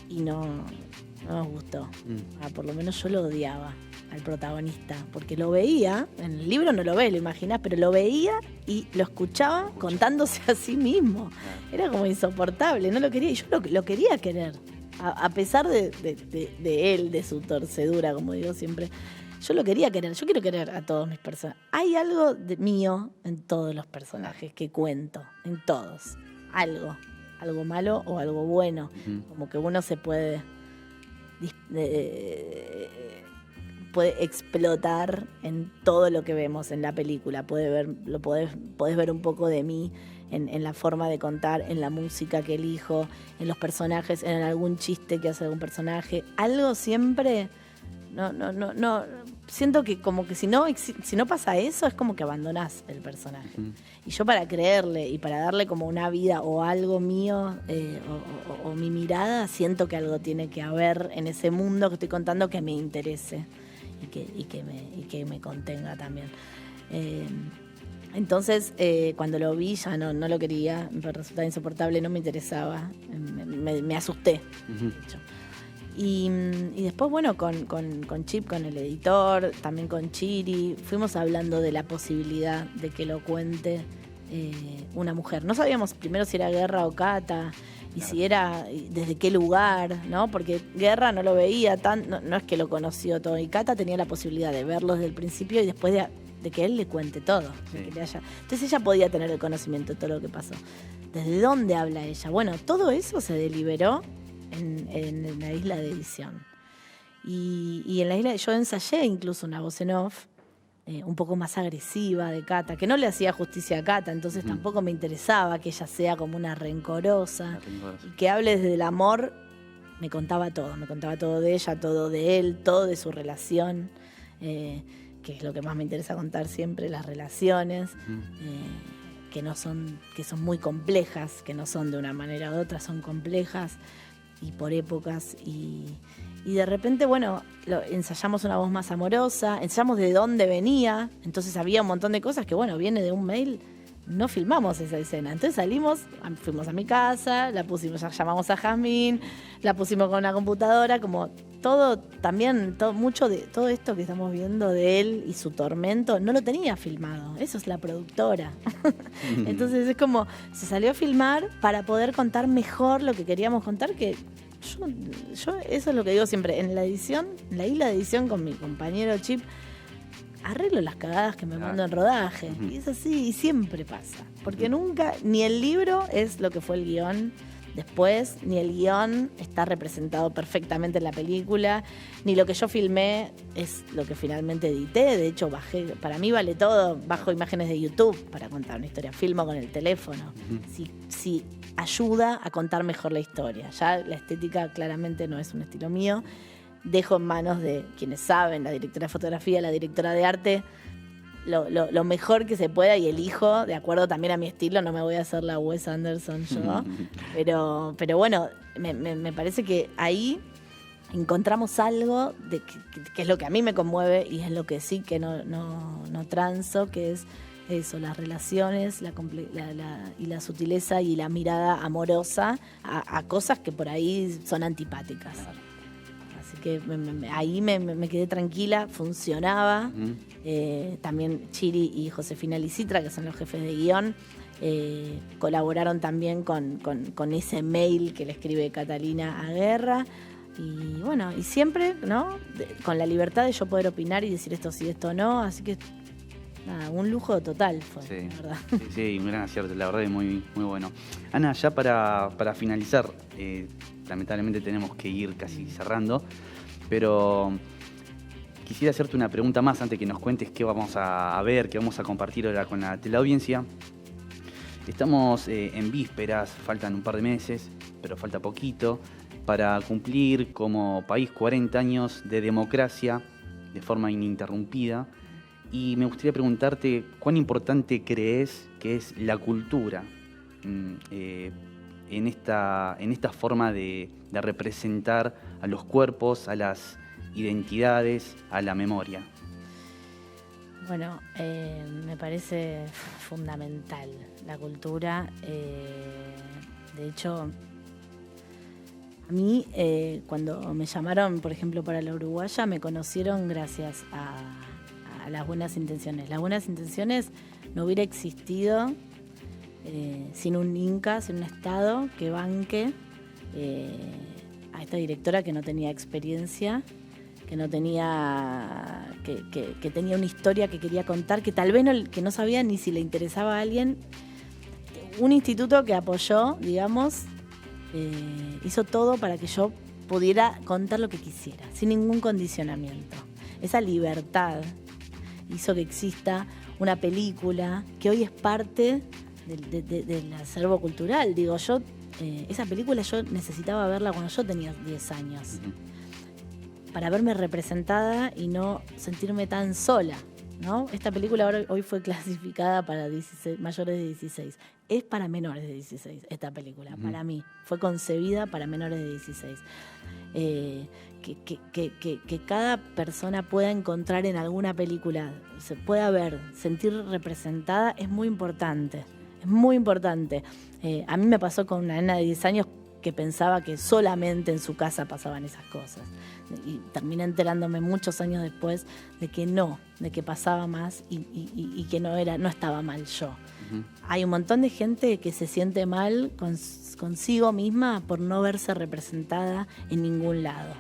y no nos gustó. Por lo menos yo lo odiaba al protagonista, porque lo veía, en el libro no lo ves, lo imaginás, pero lo veía y lo escuchaba contándose a sí mismo. Era como insoportable, no lo quería, y yo lo quería querer, a pesar de él, de su torcedura, como digo siempre. Yo lo quería querer, yo quiero querer a todos mis personajes. Hay algo mío en todos los personajes que cuento, en todos, algo algo malo o algo bueno. Como que uno se puede explotar en todo lo que vemos en la película. Podés ver un poco de mí en la forma de contar, en la música que elijo, en los personajes, en algún chiste que hace algún personaje. Algo siempre. No. Siento que como que si no pasa eso, es como que abandonás el personaje. Y yo, para creerle y para darle como una vida o algo mío o mi mirada, siento que algo tiene que haber en ese mundo que estoy contando que me interese y que me contenga también. Entonces, cuando lo vi ya no lo quería, me resultaba insoportable, no me interesaba, me asusté, de hecho. Y después, bueno, con Chip, con el editor, también con Chiri, fuimos hablando de la posibilidad de que lo cuente una mujer. No sabíamos primero si era Guerra o Cata, y si era desde qué lugar, ¿no? Porque Guerra no lo veía no es que lo conoció todo, y Cata tenía la posibilidad de verlo desde el principio y después de que él le cuente todo. Sí. Entonces ella podía tener el conocimiento de todo lo que pasó. ¿Desde dónde habla ella? Bueno, todo eso se deliberó en la isla de edición. Y en la isla yo ensayé incluso una voz en off, un poco más agresiva de Cata, que no le hacía justicia a Cata, entonces tampoco me interesaba que ella sea como una rencorosa. Y que hable desde el amor. Me contaba todo de ella, todo de él, todo de su relación, que es lo que más me interesa contar siempre, las relaciones. Que son muy complejas, que no son de una manera u otra, son complejas y por épocas. Y de repente, bueno, ensayamos una voz más amorosa, ensayamos de dónde venía, entonces había un montón de cosas que, bueno, viene de un mail, no filmamos esa escena. Entonces fuimos a mi casa, llamamos a Jazmín, la pusimos con una computadora, como todo también, mucho de todo esto que estamos viendo de él y su tormento, no lo tenía filmado. Eso es la productora. Entonces es como, se salió a filmar para poder contar mejor lo que queríamos contar, que yo eso es lo que digo siempre, en la edición, en la isla de edición con mi compañero Chip, arreglo las cagadas que me mando en rodaje. Y es así, y siempre pasa. Porque nunca, ni el libro es lo que fue el guión después, ni el guión está representado perfectamente en la película, ni lo que yo filmé es lo que finalmente edité. De hecho, para mí vale todo, bajo imágenes de YouTube para contar una historia, filmo con el teléfono. Si ayuda a contar mejor la historia. Ya la estética claramente no es un estilo mío. Dejo en manos de quienes saben, la directora de fotografía, la directora de arte, lo mejor que se pueda, y elijo de acuerdo también a mi estilo. No me voy a hacer la Wes Anderson yo, pero bueno, me parece que ahí encontramos algo que es lo que a mí me conmueve y es lo que sí que no transo, que es eso, las relaciones y la sutileza y la mirada amorosa a cosas que por ahí son antipáticas. Así que ahí me quedé tranquila, funcionaba. También Chiri y Josefina Licitra, que son los jefes de guión, colaboraron también con ese mail que le escribe Catalina a Guerra. Y bueno, y siempre, ¿no? Con la libertad de yo poder opinar y decir esto sí, esto no. Así que nada, un lujo total fue, sí, la verdad. Sí, un gran acierto, la verdad es muy, muy bueno. Ana, ya para finalizar, lamentablemente tenemos que ir casi cerrando, pero quisiera hacerte una pregunta más antes que nos cuentes qué vamos a ver, qué vamos a compartir ahora con la teleaudiencia. Estamos en vísperas, faltan un par de meses, pero falta poquito, para cumplir como país 40 años de democracia de forma ininterrumpida. Y me gustaría preguntarte cuán importante crees que es la cultura en esta forma de representar a los cuerpos, a las identidades, a la memoria. Bueno, me parece fundamental la cultura. De hecho, a mí cuando me llamaron, por ejemplo, para la Uruguaya, me conocieron gracias a las buenas intenciones. Las buenas intenciones no hubiera existido sin un Inca, sin un Estado que banque a esta directora que no tenía experiencia, que no tenía, que tenía una historia que quería contar, que tal vez que no sabía ni si le interesaba a alguien. Un instituto que apoyó, digamos, hizo todo para que yo pudiera contar lo que quisiera, sin ningún condicionamiento. Esa libertad hizo que exista una película que hoy es parte del acervo cultural. Digo, esa película yo necesitaba verla cuando yo tenía 10 años, para verme representada y no sentirme tan sola, ¿no? Esta película hoy fue clasificada para mayores de 16. Es para menores de 16 esta película, para mí. Fue concebida para menores de 16. Que cada persona pueda encontrar en alguna película, se pueda ver, sentir representada, es muy importante. Es muy importante. A mí me pasó con una nena de 10 años que pensaba que solamente en su casa pasaban esas cosas. Y terminé enterándome muchos años después de que no, de que pasaba más y que no estaba mal yo. Hay un montón de gente que se siente mal consigo misma por no verse representada en ningún lado.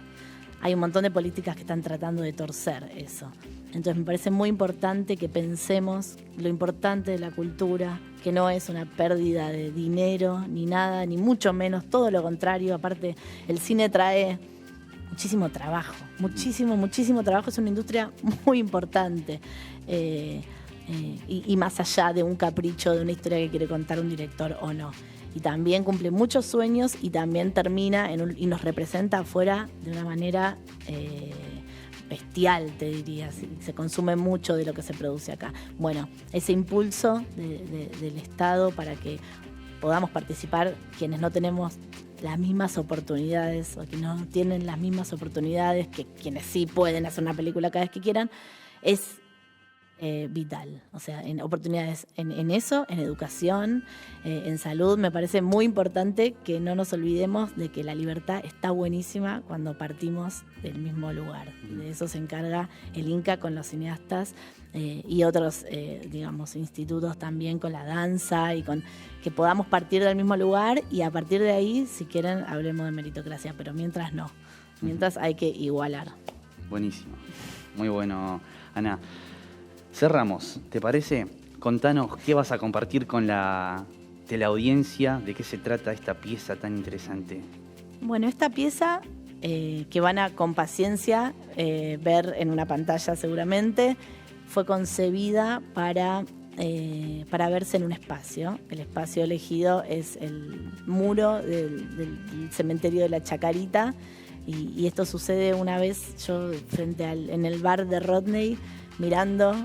Hay un montón de políticas que están tratando de torcer eso. Entonces me parece muy importante que pensemos lo importante de la cultura, que no es una pérdida de dinero ni nada, ni mucho menos, todo lo contrario. Aparte, el cine trae muchísimo trabajo, muchísimo trabajo. Es una industria muy importante. Y más allá de un capricho, de una historia que quiere contar un director o no. Y también cumple muchos sueños y también termina y nos representa afuera de una manera bestial, te diría. Se consume mucho de lo que se produce acá. Bueno, ese impulso del Estado para que podamos participar quienes no tenemos las mismas oportunidades o que no tienen las mismas oportunidades que quienes sí pueden hacer una película cada vez que quieran, es vital. O sea, en oportunidades en eso, en educación, en salud. Me parece muy importante que no nos olvidemos de que la libertad está buenísima cuando partimos del mismo lugar. Y de eso se encarga el Inca con los cineastas y otros, digamos, institutos también con la danza y con que podamos partir del mismo lugar y a partir de ahí, si quieren, hablemos de meritocracia, pero mientras no. Mientras hay que igualar. Buenísimo. Muy bueno, Ana. Cerramos, ¿te parece? Contanos qué vas a compartir con la audiencia, de qué se trata esta pieza tan interesante. Bueno, esta pieza que van a con paciencia ver en una pantalla seguramente, fue concebida para verse en un espacio. El espacio elegido es el muro del cementerio de la Chacarita y esto sucede una vez yo en el bar de Rodney, mirando,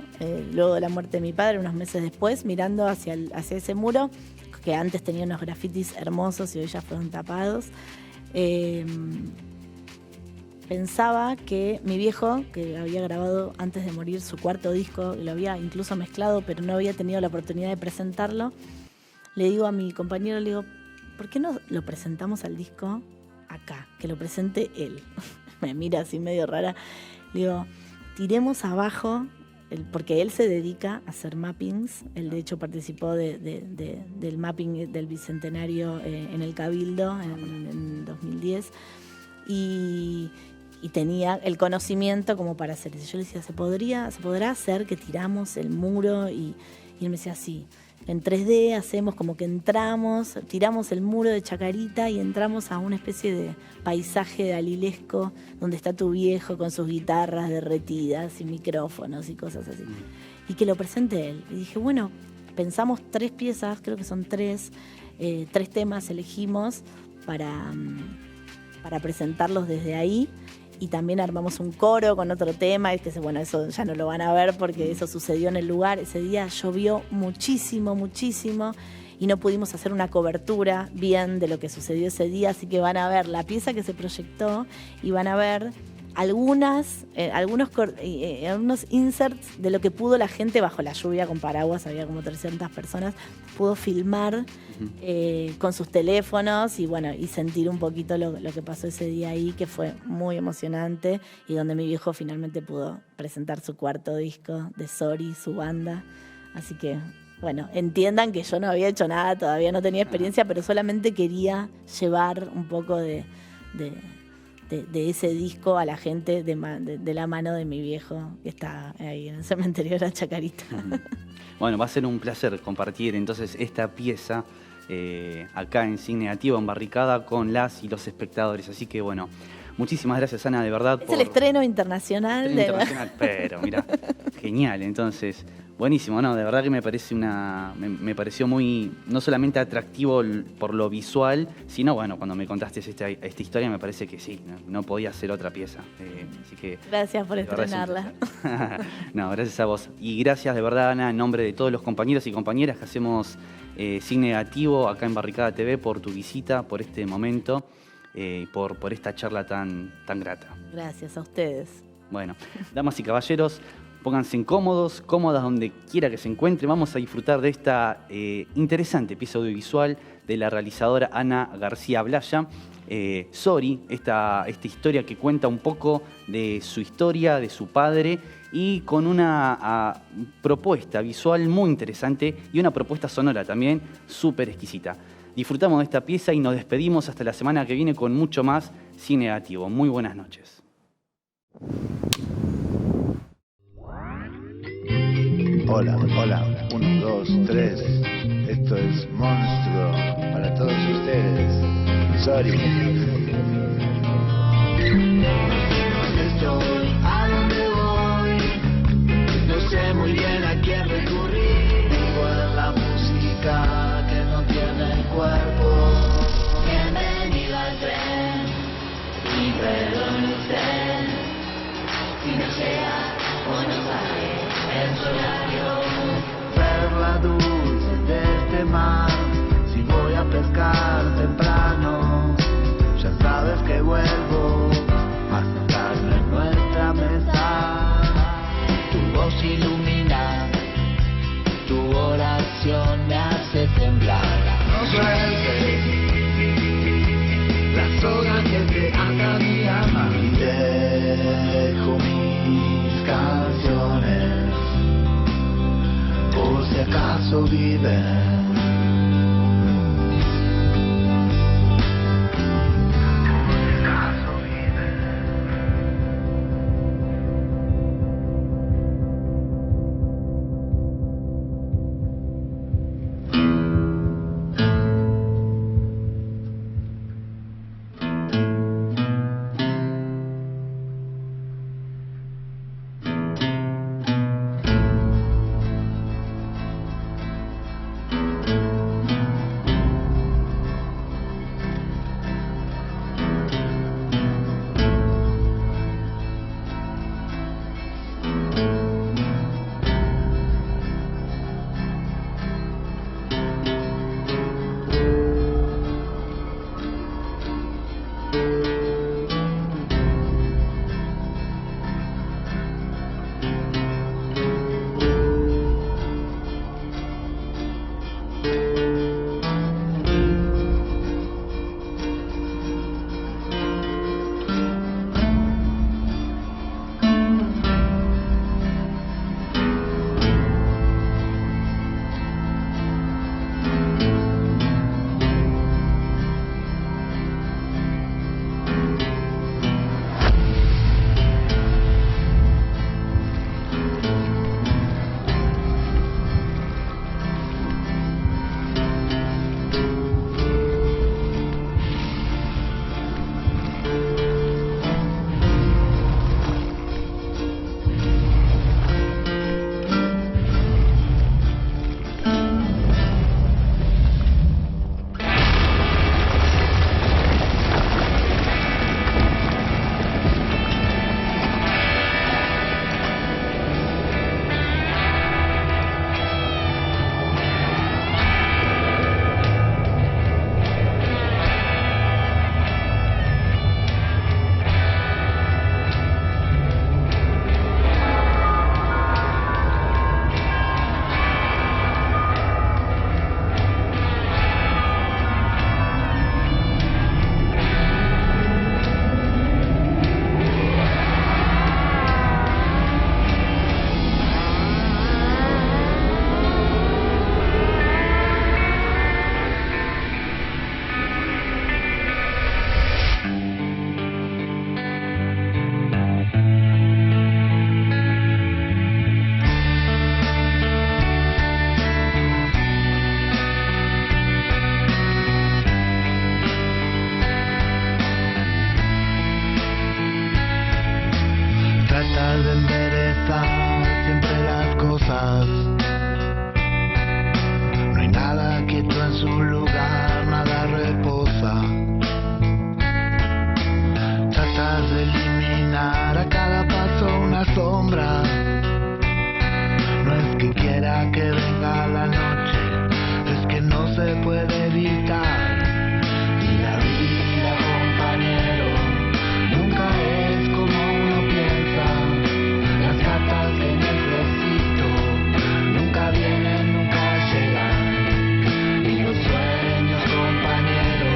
luego de la muerte de mi padre, unos meses después, mirando hacia ese muro, que antes tenía unos grafitis hermosos y hoy ya fueron tapados. Pensaba que mi viejo, que había grabado antes de morir su cuarto disco, lo había incluso mezclado, pero no había tenido la oportunidad de presentarlo, le digo a mi compañero, le digo, ¿por qué no lo presentamos al disco acá? Que lo presente él. Me mira así medio rara. Le digo, tiremos abajo, porque él se dedica a hacer mappings. Él de hecho participó del mapping del Bicentenario en el Cabildo en 2010 y tenía el conocimiento como para hacer eso. Yo le decía, ¿se podrá hacer que tiramos el muro? Y él me decía, sí. En 3D hacemos como que tiramos el muro de Chacarita y entramos a una especie de paisaje dalilesco donde está tu viejo con sus guitarras derretidas y micrófonos y cosas así. Y que lo presente él. Y dije, bueno, pensamos 3 piezas, creo que son 3 temas elegimos para presentarlos desde ahí. Y también armamos un coro con otro tema, y que bueno, eso ya no lo van a ver porque eso sucedió en el lugar. Ese día llovió muchísimo y no pudimos hacer una cobertura bien de lo que sucedió ese día, así que van a ver la pieza que se proyectó y van a ver algunos inserts de lo que pudo la gente bajo la lluvia con paraguas, había como 300 personas, pudo filmar con sus teléfonos y bueno, y sentir un poquito lo que pasó ese día ahí, que fue muy emocionante y donde mi viejo finalmente pudo presentar su cuarto disco de Sori, su banda. Así que bueno, entiendan que yo no había hecho nada, todavía no tenía experiencia, pero solamente quería llevar un poco de ese disco a la gente de la mano de mi viejo que está ahí en el cementerio de la Chacarita. Bueno, va a ser un placer compartir entonces esta pieza acá en Sin Negativo, en Barricada, con las y los espectadores. Así que bueno, muchísimas gracias, Ana, de verdad. Es el estreno internacional. Pero mira, genial. Entonces, buenísimo, ¿no? De verdad que me parece me pareció muy, no solamente atractivo por lo visual, sino, bueno, cuando me contaste esta historia, me parece que sí, no podía ser otra pieza. Así que, gracias por de verdad estrenarla. No, gracias a vos. Y gracias de verdad, Ana, en nombre de todos los compañeros y compañeras que hacemos Sin Negativo acá en Barricada TV, por tu visita, por este momento, por esta charla tan grata. Gracias a ustedes. Bueno, damas y caballeros, pónganse cómodas donde quiera que se encuentren. Vamos a disfrutar de esta interesante pieza audiovisual de la realizadora Ana García Blaya. Sori, esta historia que cuenta un poco de su historia, de su padre, y con una propuesta visual muy interesante y una propuesta sonora también súper exquisita. Disfrutamos de esta pieza y nos despedimos hasta la semana que viene con mucho más Sin Negativo. Muy buenas noches. Hola, 1, 2, 3. Esto es Monstruo para todos ustedes. Sorry. Estoy a donde voy, no sé muy bien a quién recurrir. Vivo en la música que no tiene cuerpo. Bienvenido al tren, y perdone usted si no llega Buenos Aires en su horario. Perla dulce de este mar, si voy a pescar temprano, ya sabes que vuelvo a sentarme en nuestra mesa. Tu voz ilumina, tu oración me hace temblar. No sueltes la soga que te ata a mi alma. Y dejo mis canciones por si acaso viven. sombras. No hay nada quieto en su lugar, nada reposa. Tratas de eliminar a cada paso una sombra. No es que quiera que venga la noche, es que no se puede evitar. Y la vida, compañero, nunca es como uno piensa. Las cartas que necesito nunca vienen, nunca llegan. Y los sueños, compañero,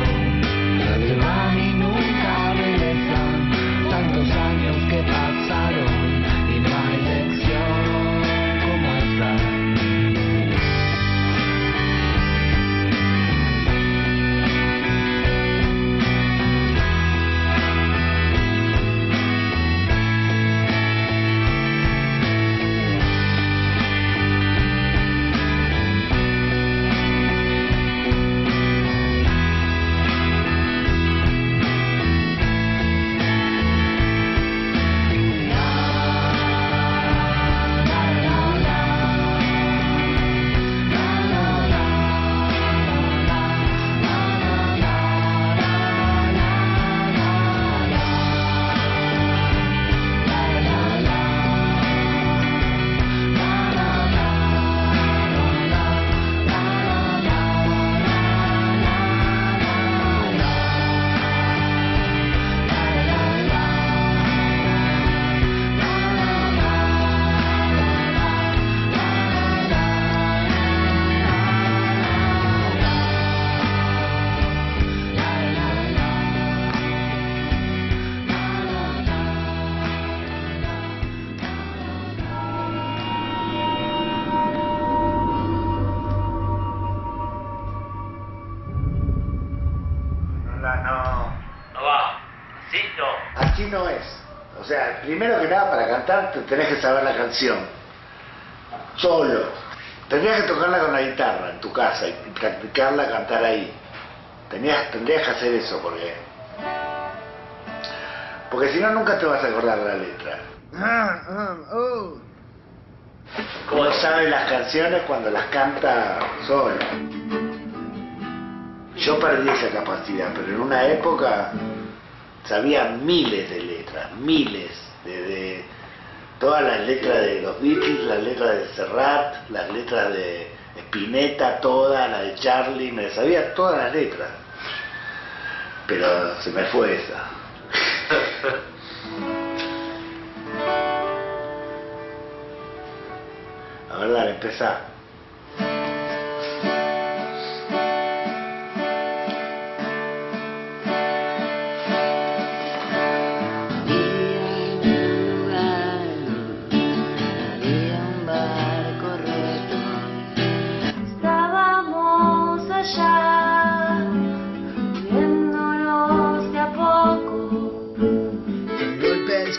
se van y nunca regresan. Tantos años que pasaron y no hay lección como esta. Así no es. O sea, primero que nada, para cantar te tenés que saber la canción. Solo. Tendrías que tocarla con la guitarra en tu casa y practicarla, cantar ahí. Tendrías que hacer eso porque si no, nunca te vas a acordar la letra. Uno sabe las canciones cuando las canta solo. Yo perdí esa capacidad, pero en una época sabía miles de letras, miles, de todas las letras de los Beatles, las letras de Serrat, las letras de Spinetta, todas, la de Charlie, me sabía todas las letras, pero se me fue esa. A ver, dale, empezá.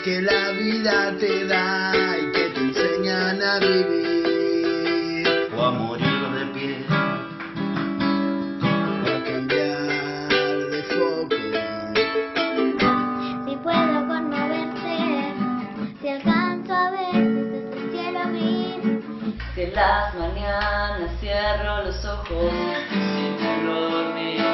Que la vida te da y que te enseñan a vivir o a morir de pie o a cambiar de foco. Si puedo conmoverte, si alcanzo a ver desde el cielo abrir. Si en las mañanas cierro los ojos y no dormir.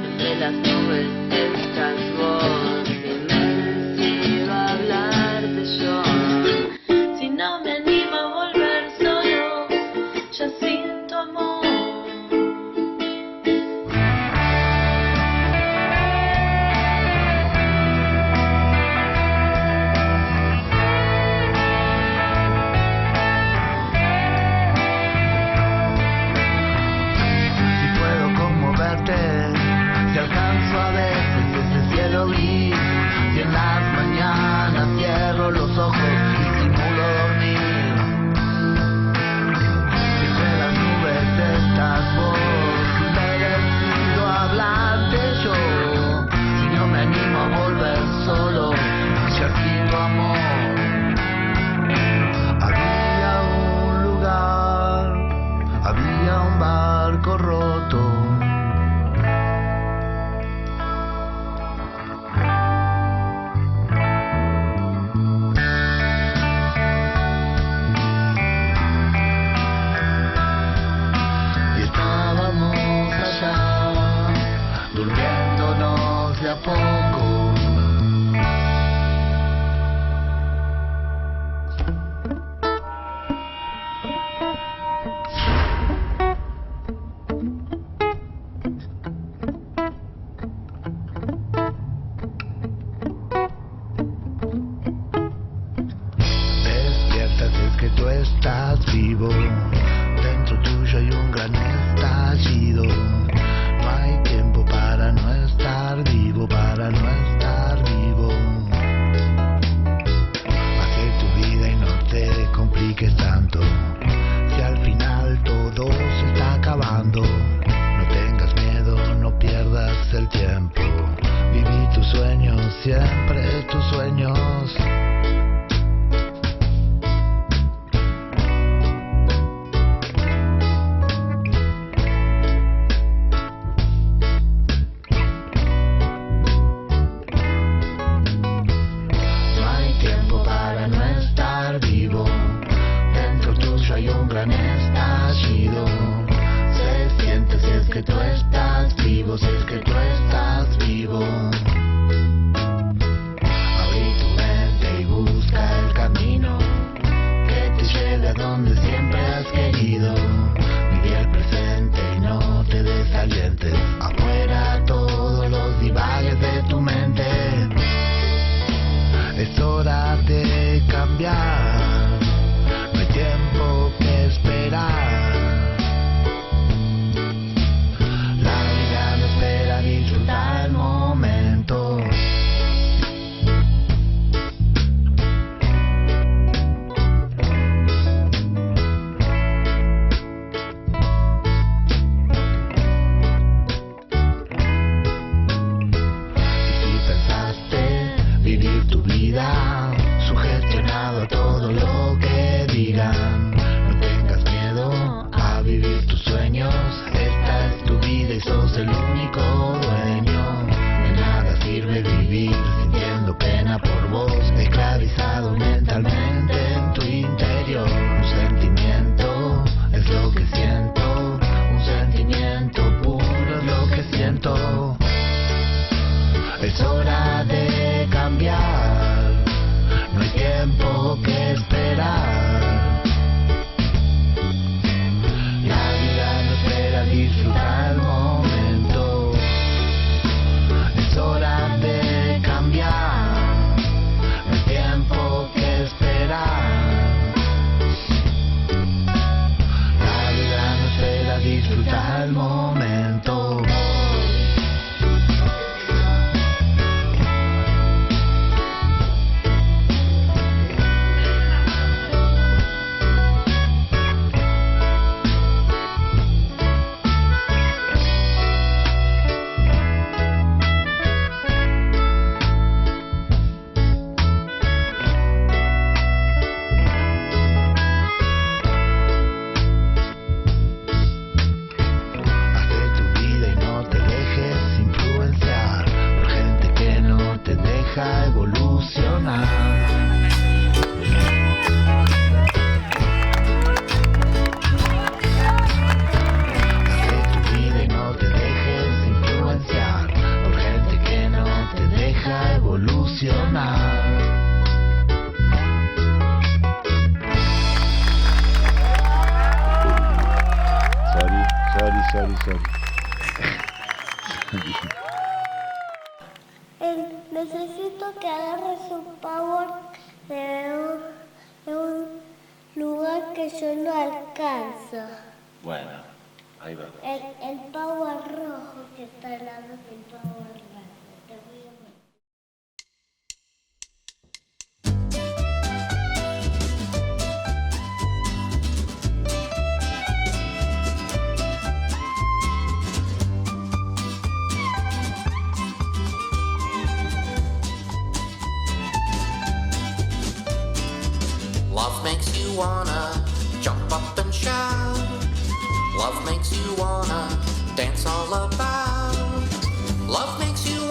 Entre las nubes estás vos y me decido a hablarte yo. Si no me animo a volver solo, ya siento amor. Si puedo conmoverte, si alcanzo a ver desde ese cielo que tú estás vivo. Dentro tuyo hay un gran estallido. No hay tiempo para no estar vivo, para no estar vivo. Hace tu vida y no te compliques tanto. Si al final todo se está acabando, no tengas miedo, no pierdas el tiempo. Viví tus sueños, siempre tus sueños. No hay tiempo para no estar vivo. Dentro tuyo hay un gran estallido. Se siente si es que tú estás vivo, si es que tú estás vivo. Abrí tu mente y busca el camino que te lleve a donde siempre has querido. Viví el presente y no te desalientes. Afuera todos los divagues de tu mente. Es hora de cambiar. No hay tiempo que esperar. La vida no espera, disfruta el momento. Y si pensaste vivir tu vida sugestionado a todo lo que digan, no tengas miedo a vivir tus sueños. Esta es tu vida y sos el único dueño. De nada sirve vivir sintiendo pena por vos, esclavizado mentalmente en tu interior. Un sentimiento es lo que siento, un sentimiento puro es lo que siento. Es hora de cambiar, no hay tiempo que esperar. La vida no espera, disfruta el momento. Es hora de cambiar, no hay tiempo que esperar. La vida no espera, disfruta el momento. Hazte tu vida y no te dejes influenciar por gente que no te deja evolucionar. Hazte tu vida y no te dejes influenciar por gente que no te deja evolucionar. Sorry. Necesito que agarres un power de un lugar que yo no alcanzo. Bueno, ahí va. El power rojo que está al lado del power blanco. Te voy a ver. Love makes you wanna jump up and shout. Love makes you wanna dance all about. Love makes you